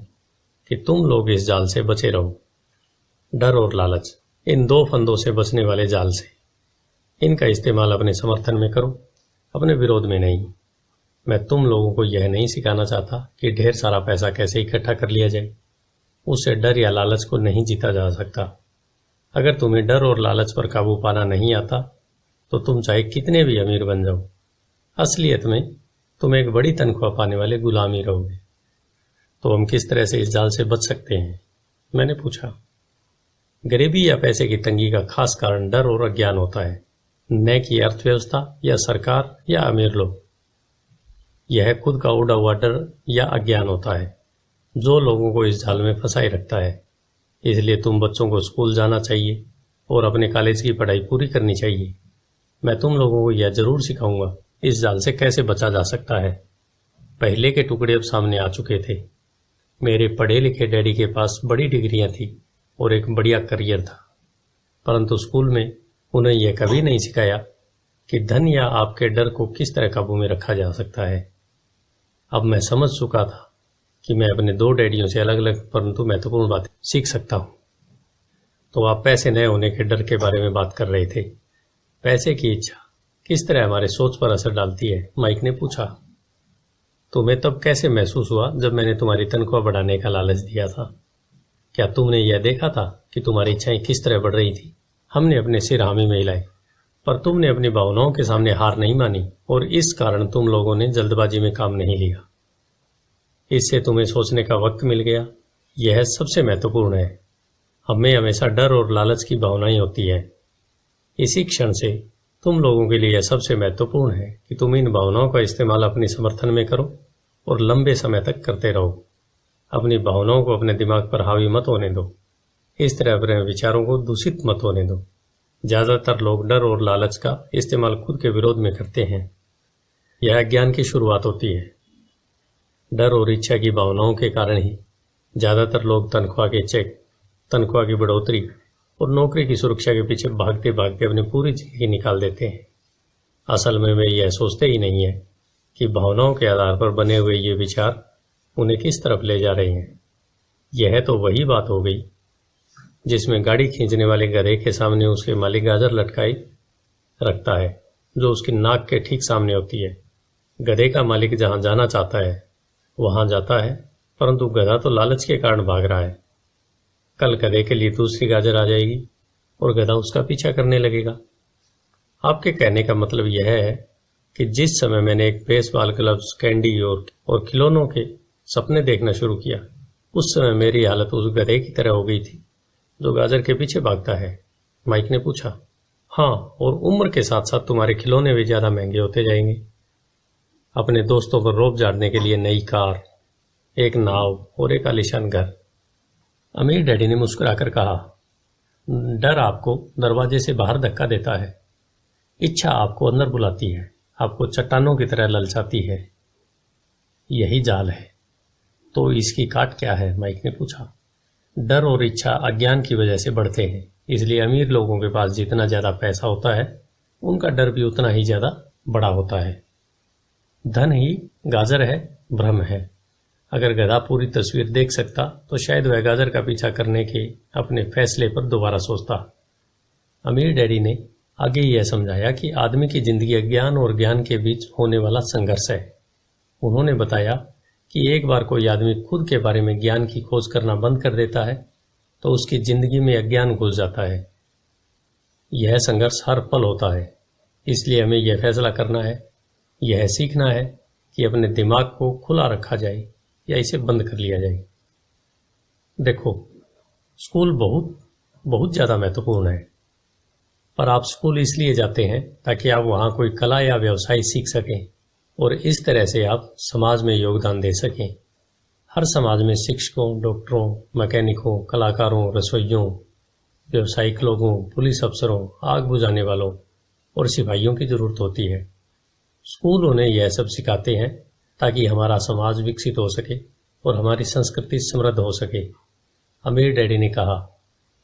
कि तुम लोग इस जाल से बचे रहो। डर और लालच, इन दो फंदों से बचने वाले जाल से। इनका इस्तेमाल अपने समर्थन में करो, अपने विरोध में नहीं। मैं तुम लोगों को यह नहीं सिखाना चाहता कि ढेर सारा पैसा कैसे इकट्ठा कर लिया जाए। उससे डर या लालच को नहीं जीता जा सकता। अगर तुम्हें डर और लालच पर काबू पाना नहीं आता तो तुम चाहे कितने भी अमीर बन जाओ, असलियत में तुम एक बड़ी तनख्वाह पाने वाले गुलाम ही रहोगे। तो हम किस तरह से इस जाल से बच सकते हैं? मैंने पूछा। गरीबी या पैसे की तंगी का खास कारण डर और अज्ञान होता है, न कि अर्थव्यवस्था या सरकार या अमीर लोग। यह खुद का उड़ा हुआ डर या अज्ञान होता है जो लोगों को इस जाल में फंसाए रखता है। इसलिए तुम बच्चों को स्कूल जाना चाहिए और अपने कॉलेज की पढ़ाई पूरी करनी चाहिए। मैं तुम लोगों को यह जरूर सिखाऊंगा इस जाल से कैसे बचा जा सकता है। पहले के टुकड़े अब सामने आ चुके थे। मेरे पढ़े लिखे डैडी के पास बड़ी डिग्रियां थी और एक बढ़िया करियर था, परंतु स्कूल में उन्हें यह कभी नहीं सिखाया कि धन या आपके डर को किस तरह काबू में रखा जा सकता है। अब मैं समझ चुका था कि मैं अपने दो डैडियों से अलग अलग परंतु महत्वपूर्ण बातें सीख सकता हूं। तो आप पैसे न होने के डर के बारे में बात कर रहे थे। पैसे की इच्छा किस तरह हमारे सोच पर असर डालती है? माइक ने पूछा। तुम्हें तब कैसे महसूस हुआ जब मैंने तुम्हारी तनख्वाह बढ़ाने का लालच दिया था? क्या तुमने यह देखा था कि तुम्हारी इच्छाएं किस तरह बढ़ रही थी? हमने अपने सिर हामी में हिलाए, पर तुमने अपनी भावनाओं के सामने हार नहीं मानी, और इस कारण तुम लोगों ने जल्दबाजी में काम नहीं लिया। इससे तुम्हें सोचने का वक्त मिल गया, यह सबसे महत्वपूर्ण है। हमें हमेशा डर और लालच की भावनाएं होती है। इसी क्षण से तुम लोगों के लिए यह सबसे महत्वपूर्ण है कि तुम इन भावनाओं का इस्तेमाल अपने समर्थन में करो और लंबे समय तक करते रहो। अपनी भावनाओं को अपने दिमाग पर हावी मत होने दो। इस तरह अपने विचारों को दूषित मत होने दो। ज्यादातर लोग डर और लालच का इस्तेमाल खुद के विरोध में करते हैं। यह अज्ञान की शुरुआत होती है। डर और इच्छा की भावनाओं के कारण ही ज्यादातर लोग तनख्वाह के चेक, तनख्वाह की बढ़ोतरी और नौकरी की सुरक्षा के पीछे भागते भागते अपनी पूरी जिंदगी निकाल देते हैं। असल में वे यह सोचते ही नहीं है कि भावनाओं के आधार पर बने हुए ये विचार उन्हें किस तरफ ले जा रहे हैं। यह तो वही बात हो गई जिसमें गाड़ी खींचने वाले गधे के सामने उसके मालिक गाजर लटकाई रखता है, जो उसकी नाक के ठीक सामने होती है। गधे का मालिक जहां जाना चाहता है वहां जाता है, परंतु गधा तो लालच के कारण भाग रहा है। कल गधे के लिए दूसरी गाजर आ जाएगी और गधा उसका पीछा करने लगेगा। आपके कहने का मतलब यह है कि जिस समय मैंने एक बेसबॉल ग्लव्स, कैंडी और खिलौनों के सपने देखना शुरू किया, उस समय मेरी हालत उस गधे की तरह हो गई थी जो गाजर के पीछे भागता है। माइक ने पूछा। हाँ, और उम्र के साथ साथ तुम्हारे खिलौने भी ज्यादा महंगे होते जाएंगे। अपने दोस्तों पर रौब झाड़ने के लिए नई कार, एक नाव और एक आलीशान घर। अमीर डैडी ने मुस्कुराकर कहा, डर आपको दरवाजे से बाहर धक्का देता है, इच्छा आपको अंदर बुलाती है, आपको चट्टानों की तरह ललचाती है। यही जाल है। तो इसकी काट क्या है? माइक ने पूछा। डर और इच्छा अज्ञान की वजह से बढ़ते हैं, इसलिए अमीर लोगों के पास जितना ज्यादा पैसा होता है उनका डर भी उतना ही ज्यादा बड़ा होता है। धन ही गाजर है, भ्रम है। अगर गधा पूरी तस्वीर देख सकता तो शायद वह गाजर का पीछा करने के अपने फैसले पर दोबारा सोचता। अमीर डैडी ने आगे यह समझाया कि आदमी की जिंदगी अज्ञान और ज्ञान के बीच होने वाला संघर्ष है। उन्होंने बताया कि एक बार कोई आदमी खुद के बारे में ज्ञान की खोज करना बंद कर देता है तो उसकी जिंदगी में अज्ञान घुस जाता है। यह संघर्ष हर पल होता है, इसलिए हमें यह फैसला करना है, यह सीखना है कि अपने दिमाग को खुला रखा जाए या इसे बंद कर लिया जाए। देखो, स्कूल बहुत बहुत ज्यादा महत्वपूर्ण है, पर आप स्कूल इसलिए जाते हैं ताकि आप वहां कोई कला या व्यवसाय सीख सकें और इस तरह से आप समाज में योगदान दे सकें। हर समाज में शिक्षकों, डॉक्टरों, मैकेनिकों, कलाकारों, रसोइयों, व्यवसायिक लोगों, पुलिस अफसरों, आग बुझाने वालों और सिपाहियों की जरूरत होती है। स्कूल उन्हें यह सब सिखाते हैं ताकि हमारा समाज विकसित हो सके और हमारी संस्कृति समृद्ध हो सके। अमीर डैडी ने कहा,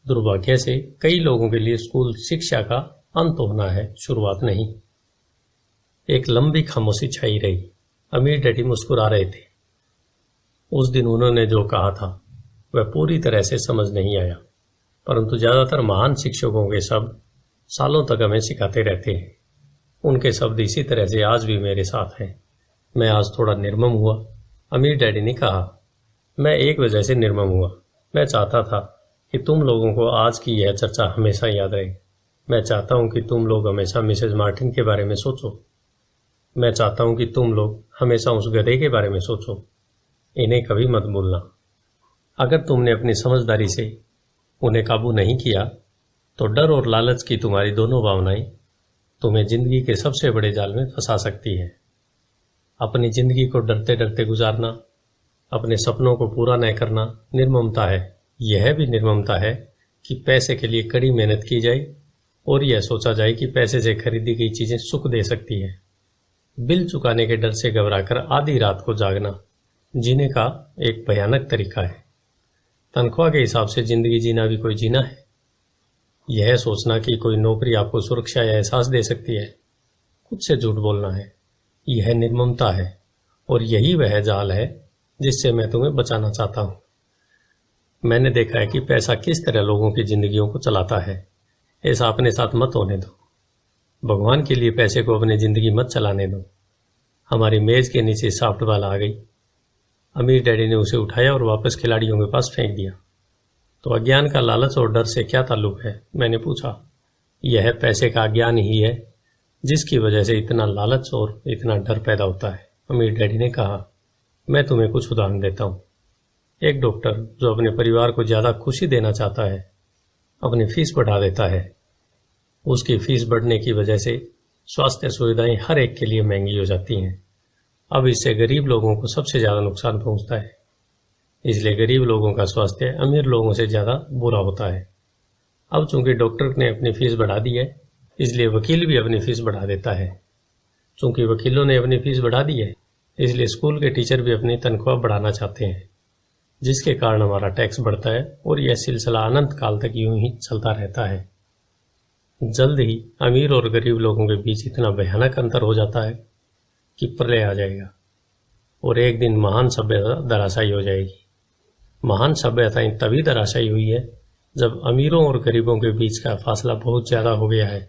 दुर्भाग्य से कई लोगों के लिए स्कूल शिक्षा का अंत होना है, शुरुआत नहीं। एक लंबी खामोशी छाई रही। अमीर डैडी मुस्कुरा रहे थे। उस दिन उन्होंने जो कहा था वह पूरी तरह से समझ नहीं आया, परंतु ज्यादातर महान शिक्षकों के शब्द सालों तक हमें सिखाते रहते हैं। उनके शब्द इसी तरह से आज भी मेरे साथ हैं। मैं आज थोड़ा निर्मम हुआ। अमीर डैडी ने कहा, मैं एक वजह से निर्मम हुआ। मैं चाहता था कि तुम लोगों को आज की यह चर्चा हमेशा याद रहे। मैं चाहता हूं कि तुम लोग हमेशा मिसेज मार्टिन के बारे में सोचो। मैं चाहता हूं कि तुम लोग हमेशा उस गधे के बारे में सोचो। इन्हें कभी मत भूलना। अगर तुमने अपनी समझदारी से उन्हें काबू नहीं किया तो डर और लालच की तुम्हारी दोनों भावनाएं तुम्हें जिंदगी के सबसे बड़े जाल में फंसा सकती है। अपनी जिंदगी को डरते डरते गुजारना, अपने सपनों को पूरा न करना निर्ममता है। यह भी निर्ममता है कि पैसे के लिए कड़ी मेहनत की जाए और यह सोचा जाए कि पैसे से खरीदी गई चीजें सुख दे सकती है। बिल चुकाने के डर से घबराकर आधी रात को जागना जीने का एक भयानक तरीका है। तनख्वाह के हिसाब से जिंदगी जीना भी कोई जीना है। यह सोचना कि कोई नौकरी आपको सुरक्षा या एहसास दे सकती है, खुद से झूठ बोलना है। यह निर्ममता है और यही वह जाल है जिससे मैं तुम्हें बचाना चाहता हूं। मैंने देखा है कि पैसा किस तरह लोगों की जिंदगियों को चलाता है। ऐसा अपने साथ मत होने दो। भगवान के लिए पैसे को अपनी जिंदगी मत चलाने दो। हमारी मेज के नीचे सॉफ्ट बॉल आ गई। अमीर डैडी ने उसे उठाया और वापस खिलाड़ियों के पास फेंक दिया। तो अज्ञान का लालच और डर से क्या ताल्लुक है? मैंने पूछा। यह पैसे का अज्ञान ही है जिसकी वजह से इतना लालच और इतना डर पैदा होता है। अमीर डैडी ने कहा, मैं तुम्हें कुछ उदाहरण देता हूं। एक डॉक्टर जो अपने परिवार को ज़्यादा खुशी देना चाहता है अपनी फीस बढ़ा देता है। उसकी फीस बढ़ने की वजह से स्वास्थ्य सुविधाएं हर एक के लिए महंगी हो जाती हैं। अब इससे गरीब लोगों को सबसे ज़्यादा नुकसान पहुंचता है। इसलिए गरीब लोगों का स्वास्थ्य अमीर लोगों से ज़्यादा बुरा होता है। अब चूंकि डॉक्टर ने अपनी फीस बढ़ा दी है, इसलिए वकील भी अपनी फीस बढ़ा देता है। चूंकि वकीलों ने अपनी फीस बढ़ा दी है, इसलिए स्कूल के टीचर भी अपनी तनख्वाह बढ़ाना चाहते हैं, जिसके कारण हमारा टैक्स बढ़ता है और यह सिलसिला अनंत काल तक यूं ही चलता रहता है। जल्द ही अमीर और गरीब लोगों के बीच इतना भयानक अंतर हो जाता है कि प्रलय आ जाएगा और एक दिन महान सभ्यता धराशायी हो जाएगी। महान सभ्यताएं तभी धराशायी हुई है जब अमीरों और गरीबों के बीच का फासला बहुत ज्यादा हो गया है।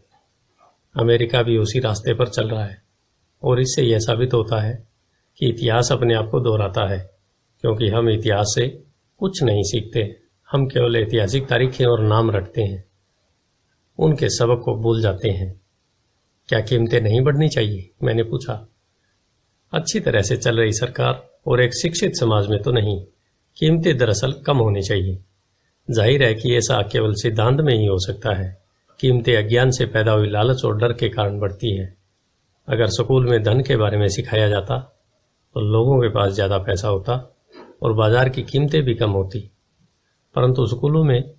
अमेरिका भी उसी रास्ते पर चल रहा है और इससे यह साबित होता है कि इतिहास अपने आप को दोहराता है, क्योंकि हम इतिहास से कुछ नहीं सीखते। हम केवल ऐतिहासिक तारीखें और नाम रटते हैं, उनके सबक को भूल जाते हैं। क्या कीमतें नहीं बढ़नी चाहिए? मैंने पूछा। अच्छी तरह से चल रही सरकार और एक शिक्षित समाज में तो नहीं, कीमतें दरअसल कम होनी चाहिए। जाहिर है कि ऐसा केवल सिद्धांत में ही हो सकता है। कीमतें अज्ञान से पैदा हुई लालच और डर के कारण बढ़ती है। अगर स्कूल में धन के बारे में सिखाया जाता तो लोगों के पास ज़्यादा पैसा होता और बाजार की कीमतें भी कम होती, परंतु स्कूलों में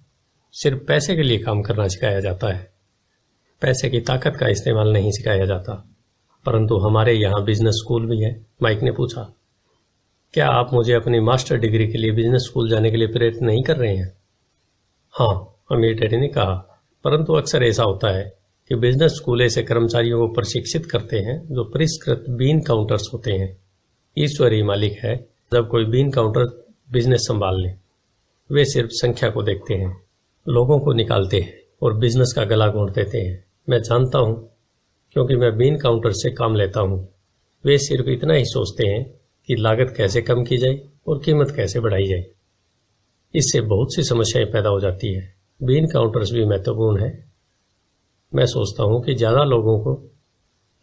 सिर्फ पैसे के लिए काम करना सिखाया जाता है। पैसे की ताकत का इस्तेमाल नहीं सिखाया जाता। परंतु हमारे यहाँ बिजनेस स्कूल भी है। माइक ने पूछा, क्या आप मुझे अपनी मास्टर डिग्री के लिए बिजनेस स्कूल जाने के लिए प्रेरित नहीं कर रहे हैं? हाँ, अमीर डैडी ने कहा, परंतु अक्सर ऐसा होता है कि बिजनेस स्कूल ऐसे कर्मचारियों को प्रशिक्षित करते हैं जो परिष्कृत बीन काउंटर्स होते हैं। ईश्वर ही मालिक है। जब कोई बीन काउंटर बिजनेस संभाल ले, वे सिर्फ संख्या को देखते हैं, लोगों को निकालते हैं और बिजनेस का गला घोंट देते हैं। मैं जानता हूँ, क्योंकि मैं बीन काउंटर से काम लेता हूँ। वे सिर्फ इतना ही सोचते हैं कि लागत कैसे कम की जाए और कीमत कैसे बढ़ाई जाए। इससे बहुत सी समस्याएं पैदा हो जाती है। बीन काउंटर्स भी महत्वपूर्ण है। मैं सोचता हूँ कि ज़्यादा लोगों को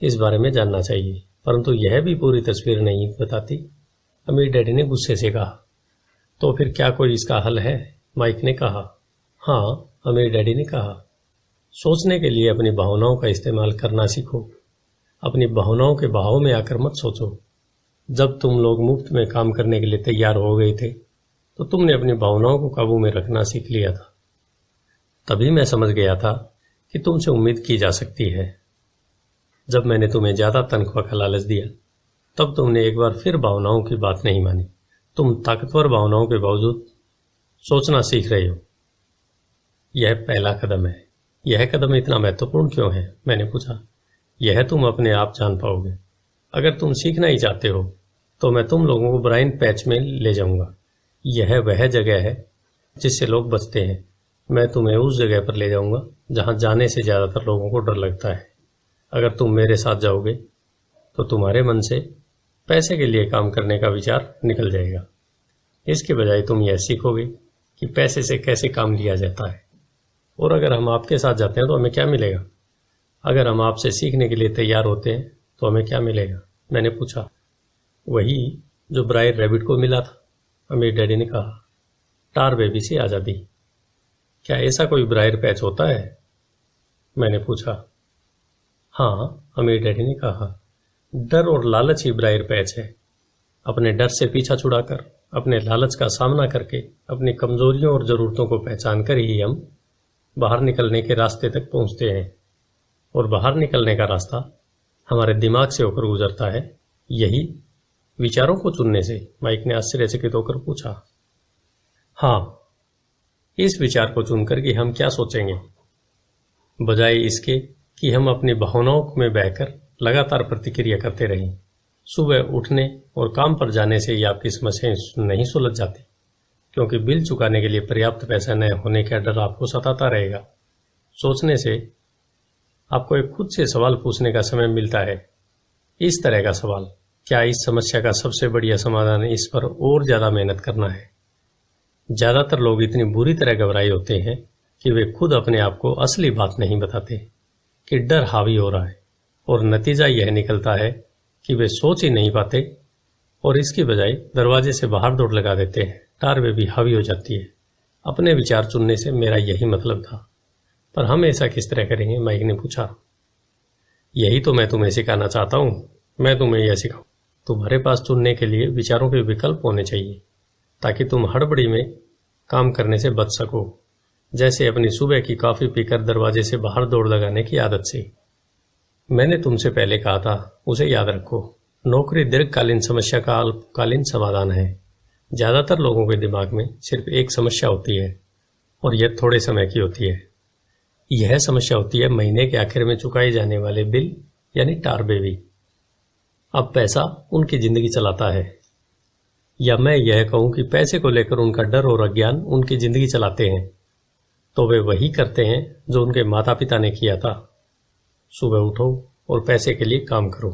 इस बारे में जानना चाहिए, परंतु यह भी पूरी तस्वीर नहीं बताती। अमीर डैडी ने गुस्से से कहा। तो फिर क्या कोई इसका हल है? माइक ने कहा। हाँ, अमीर डैडी ने कहा, सोचने के लिए अपनी भावनाओं का इस्तेमाल करना सीखो। अपनी भावनाओं के बहाव में आकर मत सोचो। जब तुम लोग मुफ्त में काम करने के लिए तैयार हो गए थे तो तुमने अपनी भावनाओं को काबू में रखना सीख लिया था। तभी मैं समझ गया था कि तुमसे उम्मीद की जा सकती है। जब मैंने तुम्हें ज्यादा तनख्वाह का लालच दिया तब तुमने एक बार फिर भावनाओं की बात नहीं मानी। तुम ताकतवर भावनाओं के बावजूद सोचना सीख रहे हो। यह पहला कदम है। यह कदम इतना महत्वपूर्ण क्यों है? मैंने पूछा। यह तुम अपने आप जान पाओगे। अगर तुम सीखना ही चाहते हो तो मैं तुम लोगों को ब्राइन पैच में ले जाऊंगा। यह वह जगह है जिससे लोग बचते हैं। मैं तुम्हें उस जगह पर ले जाऊंगा जहां जाने से ज्यादातर लोगों को डर लगता है। अगर तुम मेरे साथ जाओगे तो तुम्हारे मन से पैसे के लिए काम करने का विचार निकल जाएगा। इसके बजाय तुम यह सीखोगे कि पैसे से कैसे काम लिया जाता है। और अगर हम आपके साथ जाते हैं तो हमें क्या मिलेगा? अगर हम आपसे सीखने के लिए तैयार होते हैं तो हमें क्या मिलेगा? मैंने पूछा। वही जो ब्रायर रैबिट को मिला था, अमीर डैडी ने कहा। टार बेबी से आजादी। क्या ऐसा कोई ब्रायर पैच होता है? मैंने पूछा। हाँ, अमीर डैडी ने कहा, डर और लालच ही ब्रायर पैच है। अपने डर से पीछा छुड़ाकर, अपने लालच का सामना करके, अपनी कमजोरियों और जरूरतों को पहचान कर ही हम बाहर निकलने के रास्ते तक पहुंचते हैं। और बाहर निकलने का रास्ता हमारे दिमाग से होकर गुजरता है। यही विचारों को चुनने से? माइक ने आश्चर्यचकित होकर पूछा। हाँ, इस विचार को चुनकर कि हम क्या सोचेंगे, बजाय इसके कि हम अपनी भावनाओं में बहकर लगातार प्रतिक्रिया करते रहें। सुबह उठने और काम पर जाने से ही आपकी समस्याएं नहीं सुलझ जाती, क्योंकि बिल चुकाने के लिए पर्याप्त पैसा न होने का डर आपको सताता रहेगा। सोचने से आपको एक खुद से सवाल पूछने का समय मिलता है। इस तरह का सवाल, क्या इस समस्या का सबसे बढ़िया समाधान इस पर और ज्यादा मेहनत करना है? ज्यादातर लोग इतनी बुरी तरह घबराए होते हैं कि वे खुद अपने आप को असली बात नहीं बताते कि डर हावी हो रहा है, और नतीजा यह निकलता है कि वे सोच ही नहीं पाते और इसकी बजाय दरवाजे से बाहर दौड़ लगा देते हैं टारवे भी हावी हो जाती है। अपने विचार चुनने से मेरा यही मतलब था। पर हम ऐसा किस तरह करेंगे? माइक ने पूछा। यही तो मैं तुम्हें सिखाना चाहता हूं। मैं तुम्हें यह सिखाऊं। तुम्हारे पास चुनने के लिए विचारों के विकल्प होने चाहिए ताकि तुम हड़बड़ी में काम करने से बच सको, जैसे अपनी सुबह की कॉफी पीकर दरवाजे से बाहर दौड़ लगाने की आदत से। मैंने तुमसे पहले कहा था, उसे याद रखो। नौकरी दीर्घकालीन समस्या का अल्पकालीन समाधान है। ज्यादातर लोगों के दिमाग में सिर्फ एक समस्या होती है और यह थोड़े समय की होती है। यह समस्या होती है महीने के आखिर में चुकाए जाने वाले बिल यानी टारबेवी। अब पैसा उनकी जिंदगी चलाता है, या मैं यह कहूं कि पैसे को लेकर उनका डर और अज्ञान उनकी जिंदगी चलाते हैं। तो वे वही करते हैं जो उनके माता पिता ने किया था। सुबह उठो और पैसे के लिए काम करो।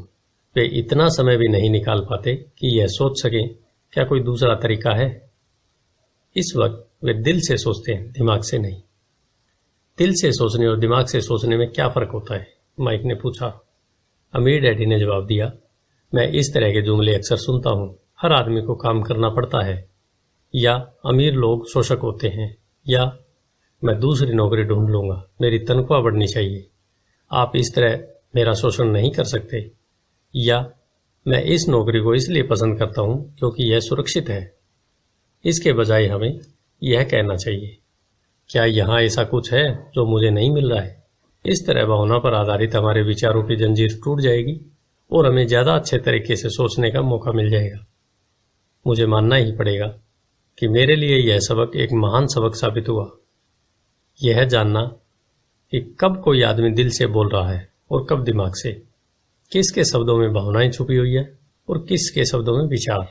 वे इतना समय भी नहीं निकाल पाते कि यह सोच सकें क्या कोई दूसरा तरीका है। इस वक्त वे दिल से सोचते हैं, दिमाग से नहीं। दिल से सोचने और दिमाग से सोचने में क्या फर्क होता है? माइक ने पूछा। अमीर डैडी ने जवाब दिया, मैं इस तरह के जुमले अक्सर सुनता हूं। हर आदमी को काम करना पड़ता है, या अमीर लोग शोषक होते हैं, या मैं दूसरी नौकरी ढूंढ लूंगा, मेरी तनख्वाह बढ़नी चाहिए, आप इस तरह मेरा शोषण नहीं कर सकते, या मैं इस नौकरी को इसलिए पसंद करता हूं क्योंकि यह सुरक्षित है। इसके बजाय हमें यह कहना चाहिए, क्या यहां ऐसा कुछ है जो मुझे नहीं मिल रहा है? इस तरह भावना पर आधारित हमारे विचारों की जंजीर टूट जाएगी और हमें ज्यादा अच्छे तरीके से सोचने का मौका मिल जाएगा। मुझे मानना ही पड़ेगा कि मेरे लिए यह सबक एक महान सबक साबित हुआ। यह जानना कि कब कोई आदमी दिल से बोल रहा है और कब दिमाग से, किसके शब्दों में भावनाएं छुपी हुई है और किसके शब्दों में विचार।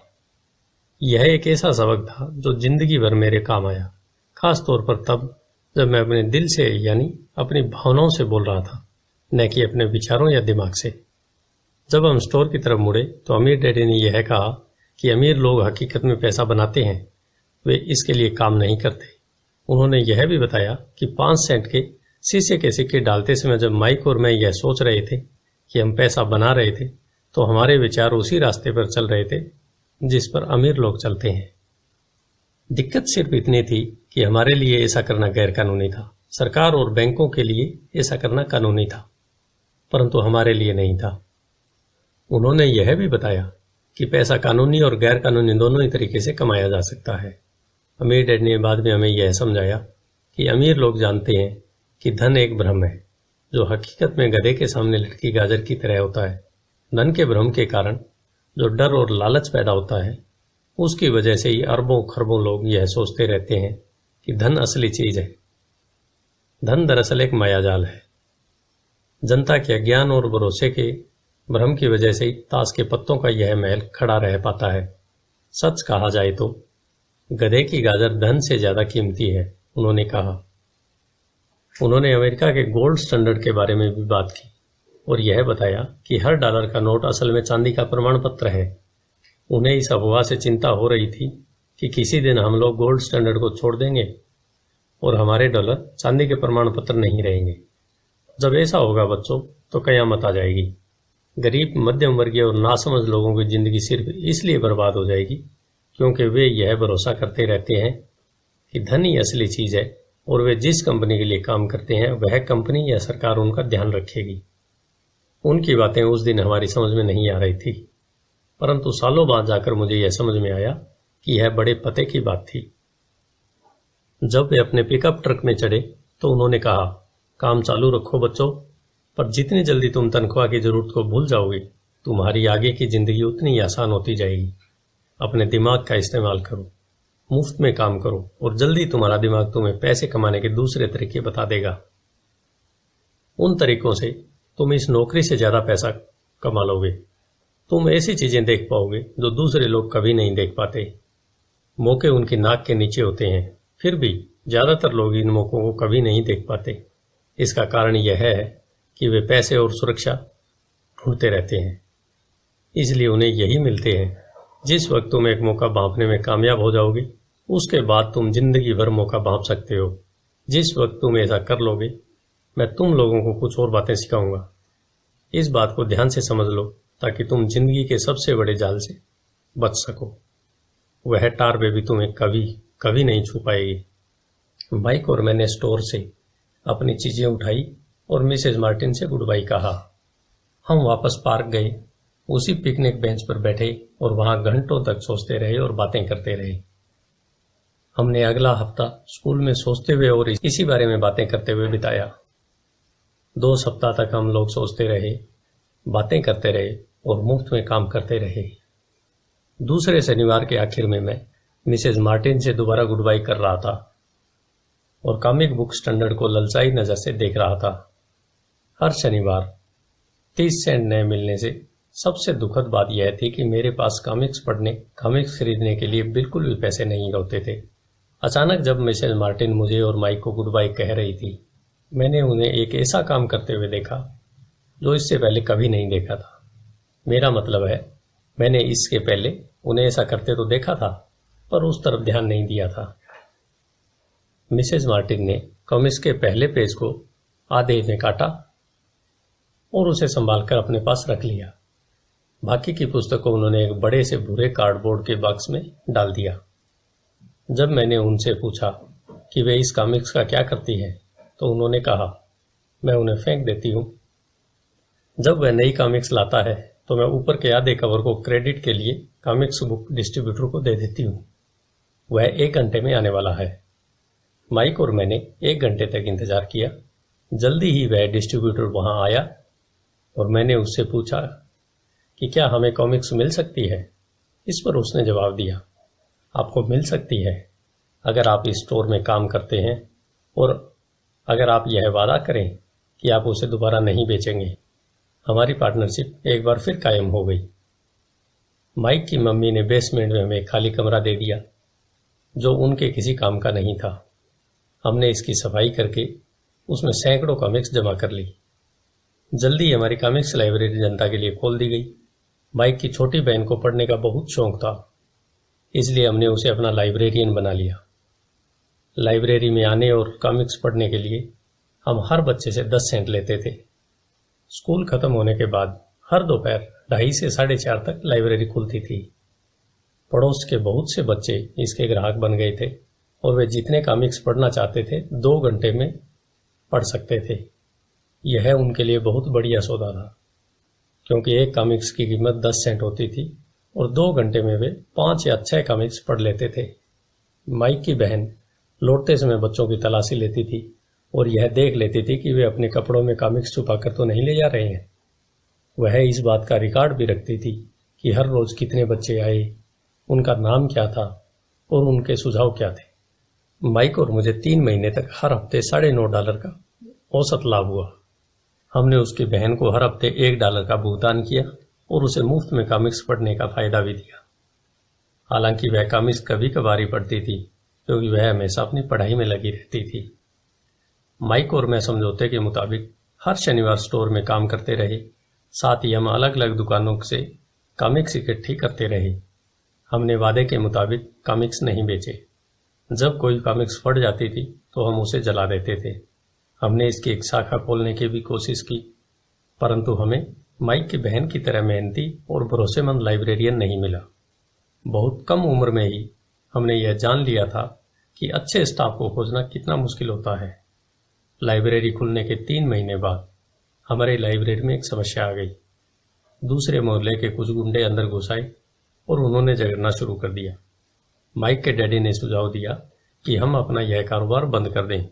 यह एक ऐसा सबक था जो जिंदगी भर मेरे काम आया, खास तौर पर तब जब मैं अपने दिल से यानी अपनी भावनाओं से बोल रहा था, न कि अपने विचारों या दिमाग से। जब हम स्टोर की तरफ मुड़े तो अमीर डैडी ने यह कहा कि अमीर लोग हकीकत में पैसा बनाते हैं, वे इसके लिए काम नहीं करते। उन्होंने यह भी बताया कि 5 सेंट के शीशे के सिक्के डालते समय जब माइक और मैं यह सोच रहे थे कि हम पैसा बना रहे थे, तो हमारे विचार उसी रास्ते पर चल रहे थे जिस पर अमीर लोग चलते हैं। दिक्कत सिर्फ इतनी थी कि हमारे लिए ऐसा करना गैर कानूनी था। सरकार और बैंकों के लिए ऐसा करना कानूनी था, परंतु हमारे लिए नहीं था। उन्होंने यह भी बताया कि पैसा कानूनी और गैर कानूनी दोनों ही तरीके से कमाया जा सकता है। अमीर डैड ने बाद में हमें यह समझाया कि अमीर लोग जानते हैं कि धन एक भ्रम है जो हकीकत में गधे के सामने लटकी गाजर की तरह होता है। धन के भ्रम के कारण जो डर और लालच पैदा होता है, उसकी वजह से ही अरबों खरबों लोग यह सोचते रहते हैं कि धन असली चीज है। धन दरअसल एक मायाजाल है। जनता के अज्ञान और भरोसे के भ्रम की वजह से ही ताश के पत्तों का यह महल खड़ा रह पाता है। सच कहा जाए तो गधे की गाजर धन से ज्यादा कीमती है, उन्होंने कहा। उन्होंने अमेरिका के गोल्ड स्टैंडर्ड के बारे में भी बात की और यह बताया कि हर डॉलर का नोट असल में चांदी का प्रमाण पत्र है। उन्हें इस अफवाह से चिंता हो रही थी कि किसी दिन हम लोग गोल्ड स्टैंडर्ड को छोड़ देंगे और हमारे डॉलर चांदी के प्रमाण पत्र नहीं रहेंगे। जब ऐसा होगा बच्चों, तो कयामत आ जाएगी। गरीब, मध्यम वर्गीय और नासमझ लोगों की जिंदगी सिर्फ इसलिए बर्बाद हो जाएगी क्योंकि वे यह भरोसा करते रहते हैं कि धन ही असली चीज है और वे जिस कंपनी के लिए काम करते हैं वह कंपनी या सरकार उनका ध्यान रखेगी। उनकी बातें उस दिन हमारी समझ में नहीं आ रही थी, परंतु सालों बाद जाकर मुझे यह समझ में आया कि यह बड़े पते की बात थी। जब वे अपने पिकअप ट्रक में चढ़े तो उन्होंने कहा, काम चालू रखो बच्चों, पर जितनी जल्दी तुम तनख्वाह की जरूरत को भूल जाओगे, तुम्हारी आगे की जिंदगी उतनी ही आसान होती जाएगी। अपने दिमाग का इस्तेमाल करो, मुफ्त में काम करो और जल्दी तुम्हारा दिमाग तुम्हें पैसे कमाने के दूसरे तरीके बता देगा। उन तरीकों से तुम इस नौकरी से ज्यादा पैसा कमा लोगे। तुम ऐसी चीजें देख पाओगे जो दूसरे लोग कभी नहीं देख पाते। मौके उनकी नाक के नीचे होते हैं, फिर भी ज्यादातर लोग इन मौकों को कभी नहीं देख पाते। इसका कारण यह है कि वे पैसे और सुरक्षा ढूंढते रहते हैं, इसलिए उन्हें यही मिलते हैं। जिस वक्त तुम एक मौका भांपने में कामयाब हो जाओगे, उसके बाद तुम जिंदगी भर मौका भांप सकते हो। जिस वक्त तुम ऐसा कर लोगे, मैं तुम लोगों को कुछ और बातें सिखाऊंगा। इस बात को ध्यान से समझ लो ताकि तुम जिंदगी के सबसे बड़े जाल से बच सको। वह टार बेबी तुम्हें कभी कभी नहीं छू पाएगी। माइक और मैंने स्टोर से अपनी चीजें उठाई और मिसेज मार्टिन से गुड बाय कहा। हम वापस पार्क गए, उसी पिकनिक बेंच पर बैठे और वहां घंटों तक सोचते रहे और बातें करते रहे। हमने अगला हफ्ता स्कूल में सोचते हुए और इसी बारे में बातें करते हुए बिताया। 2 सप्ताह तक हम लोग सोचते रहे, बातें करते रहे और मुफ्त में काम करते रहे। दूसरे शनिवार के आखिर में मैं मिसेज मार्टिन से दोबारा गुड बाय कर रहा था और कॉमिक बुक स्टैंडर्ड को ललचाई नजर से देख रहा था। हर शनिवार 30 सेंट नए मिलने से सबसे दुखद बात यह थी कि मेरे पास कॉमिक्स पढ़ने, कॉमिक्स खरीदने के लिए बिल्कुल भी पैसे नहीं होते थे। अचानक जब मिसेज मार्टिन मुझे और माइक को गुड बाय कह रही थी, मैंने उन्हें एक ऐसा काम करते हुए देखा जो इससे पहले कभी नहीं देखा था। मेरा मतलब है, मैंने इसके पहले उन्हें ऐसा करते तो देखा था, पर उस तरफ ध्यान नहीं दिया था। मिसेज मार्टिन ने कॉमिक्स के पहले पेज को आधे में काटा और उसे संभालकर अपने पास रख लिया। बाकी की पुस्तक को उन्होंने एक बड़े से भूरे कार्डबोर्ड के बॉक्स में डाल दिया। जब मैंने उनसे पूछा कि वे इस कॉमिक्स का क्या करती है, तो उन्होंने कहा, मैं उन्हें फेंक देती हूँ। जब वह नई कॉमिक्स लाता है तो मैं ऊपर के आधे कवर को क्रेडिट के लिए कॉमिक्स बुक डिस्ट्रीब्यूटर को दे देती हूँ। वह 1 घंटे में आने वाला है। माइक और मैंने 1 घंटे तक इंतजार किया। जल्दी ही वह डिस्ट्रीब्यूटर वहां आया और मैंने उससे पूछा कि क्या हमें कॉमिक्स मिल सकती है। इस पर उसने जवाब दिया, आपको मिल सकती है अगर आप इस स्टोर में काम करते हैं और अगर आप यह वादा करें कि आप उसे दोबारा नहीं बेचेंगे। हमारी पार्टनरशिप एक बार फिर कायम हो गई। माइक की मम्मी ने बेसमेंट में हमें खाली कमरा दे दिया जो उनके किसी काम का नहीं था। हमने इसकी सफाई करके उसमें सैकड़ों कॉमिक्स जमा कर ली। जल्दी हमारी कॉमिक्स लाइब्रेरी जनता के लिए खोल दी गई। माइक की छोटी बहन को पढ़ने का बहुत शौक था, इसलिए हमने उसे अपना लाइब्रेरियन बना लिया। लाइब्रेरी में आने और कॉमिक्स पढ़ने के लिए हम हर बच्चे से 10 सेंट लेते थे। स्कूल खत्म होने के बाद हर दोपहर 2:30 से 4:30 तक लाइब्रेरी खुलती थी। पड़ोस के बहुत से बच्चे इसके ग्राहक बन गए थे और वे जितने कॉमिक्स पढ़ना चाहते थे 2 घंटे में पढ़ सकते थे। यह उनके लिए बहुत बढ़िया सौदा था, क्योंकि एक कॉमिक्स की कीमत 10 सेंट होती थी और 2 घंटे में वे 5 या 6 कॉमिक्स पढ़ लेते थे। माइक की बहन लौटते समय बच्चों की तलाशी लेती थी और यह देख लेती थी कि वे अपने कपड़ों में कॉमिक्स छुपा कर तो नहीं ले जा रहे हैं। वह इस बात का रिकॉर्ड भी रखती थी कि हर रोज कितने बच्चे आए, उनका नाम क्या था और उनके सुझाव क्या थे। माइक और मुझे 3 महीने तक हर हफ्ते $9.5 का औसत लाभ हुआ। हमने उसकी बहन को हर हफ्ते $1 का भुगतान किया और उसे मुफ्त में कॉमिक्स पढ़ने का फायदा भी दिया। हालांकि वह कॉमिक्स कभी कभार ही पढ़ती थी, क्योंकि वह हमेशा अपनी पढ़ाई में लगी रहती थी। माइक और मैं समझौते के मुताबिक हर शनिवार स्टोर में काम करते रहे। साथ ही हम अलग अलग दुकानों से कॉमिक्स इकट्ठी करते रहे। हमने वादे के मुताबिक कॉमिक्स नहीं बेचे। जब कोई कॉमिक्स फट जाती थी तो हम उसे जला देते थे। हमने इसकी एक शाखा खोलने की भी कोशिश की, परंतु हमें माइक की बहन की तरह मेहनती और भरोसेमंद लाइब्रेरियन नहीं मिला। बहुत कम उम्र में ही हमने यह जान लिया था कि अच्छे स्टाफ को खोजना कितना मुश्किल होता है। लाइब्रेरी खुलने के 3 महीने बाद हमारे लाइब्रेरी में एक समस्या आ गई। दूसरे मोहल्ले के कुछ गुंडे अंदर घुस आए और उन्होंने झगड़ना शुरू कर दिया। माइक के डैडी ने सुझाव दिया कि हम अपना यह कारोबार बंद कर दें।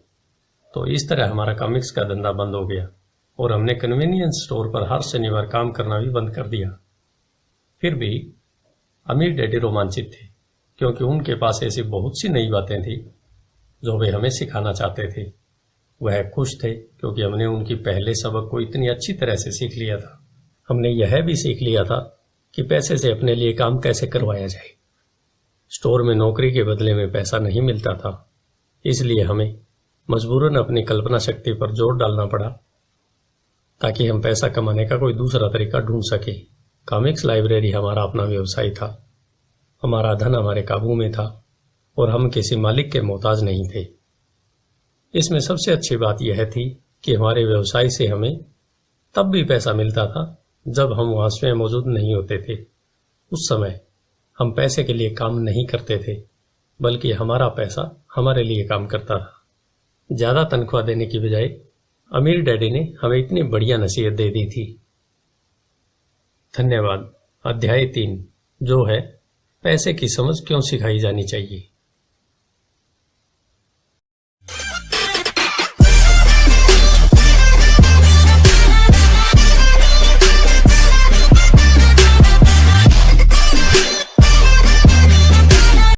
तो इस तरह हमारा कॉमिक्स का धंधा बंद हो गया और हमने कन्वीनियंस स्टोर पर हर शनिवार काम करना भी बंद कर दिया। फिर भी अमीर डैडी रोमांचित थे, क्योंकि उनके पास ऐसी बहुत सी नई बातें थी जो वे हमें सिखाना चाहते थे। वह खुश थे क्योंकि हमने उनकी पहले सबक को इतनी अच्छी तरह से सीख लिया था। हमने यह भी सीख लिया था कि पैसे से अपने लिए काम कैसे करवाया जाए। स्टोर में नौकरी के बदले में पैसा नहीं मिलता था, इसलिए हमें मजबूरन अपनी कल्पना शक्ति पर जोर डालना पड़ा ताकि हम पैसा कमाने का कोई दूसरा तरीका ढूंढ सके। कॉमिक्स लाइब्रेरी हमारा अपना व्यवसाय था। हमारा धन हमारे काबू में था और हम किसी मालिक के मोहताज नहीं थे। इसमें सबसे अच्छी बात यह थी कि हमारे व्यवसाय से हमें तब भी पैसा मिलता था जब हम वहां स्वयं मौजूद नहीं होते थे। उस समय हम पैसे के लिए काम नहीं करते थे, बल्कि हमारा पैसा हमारे लिए काम करता था। ज्यादा तनख्वाह देने की बजाय अमीर डैडी ने हमें इतनी बढ़िया नसीहत दे दी थी। धन्यवाद। अध्याय 3 जो है पैसे की समझ क्यों सिखाई जानी चाहिए।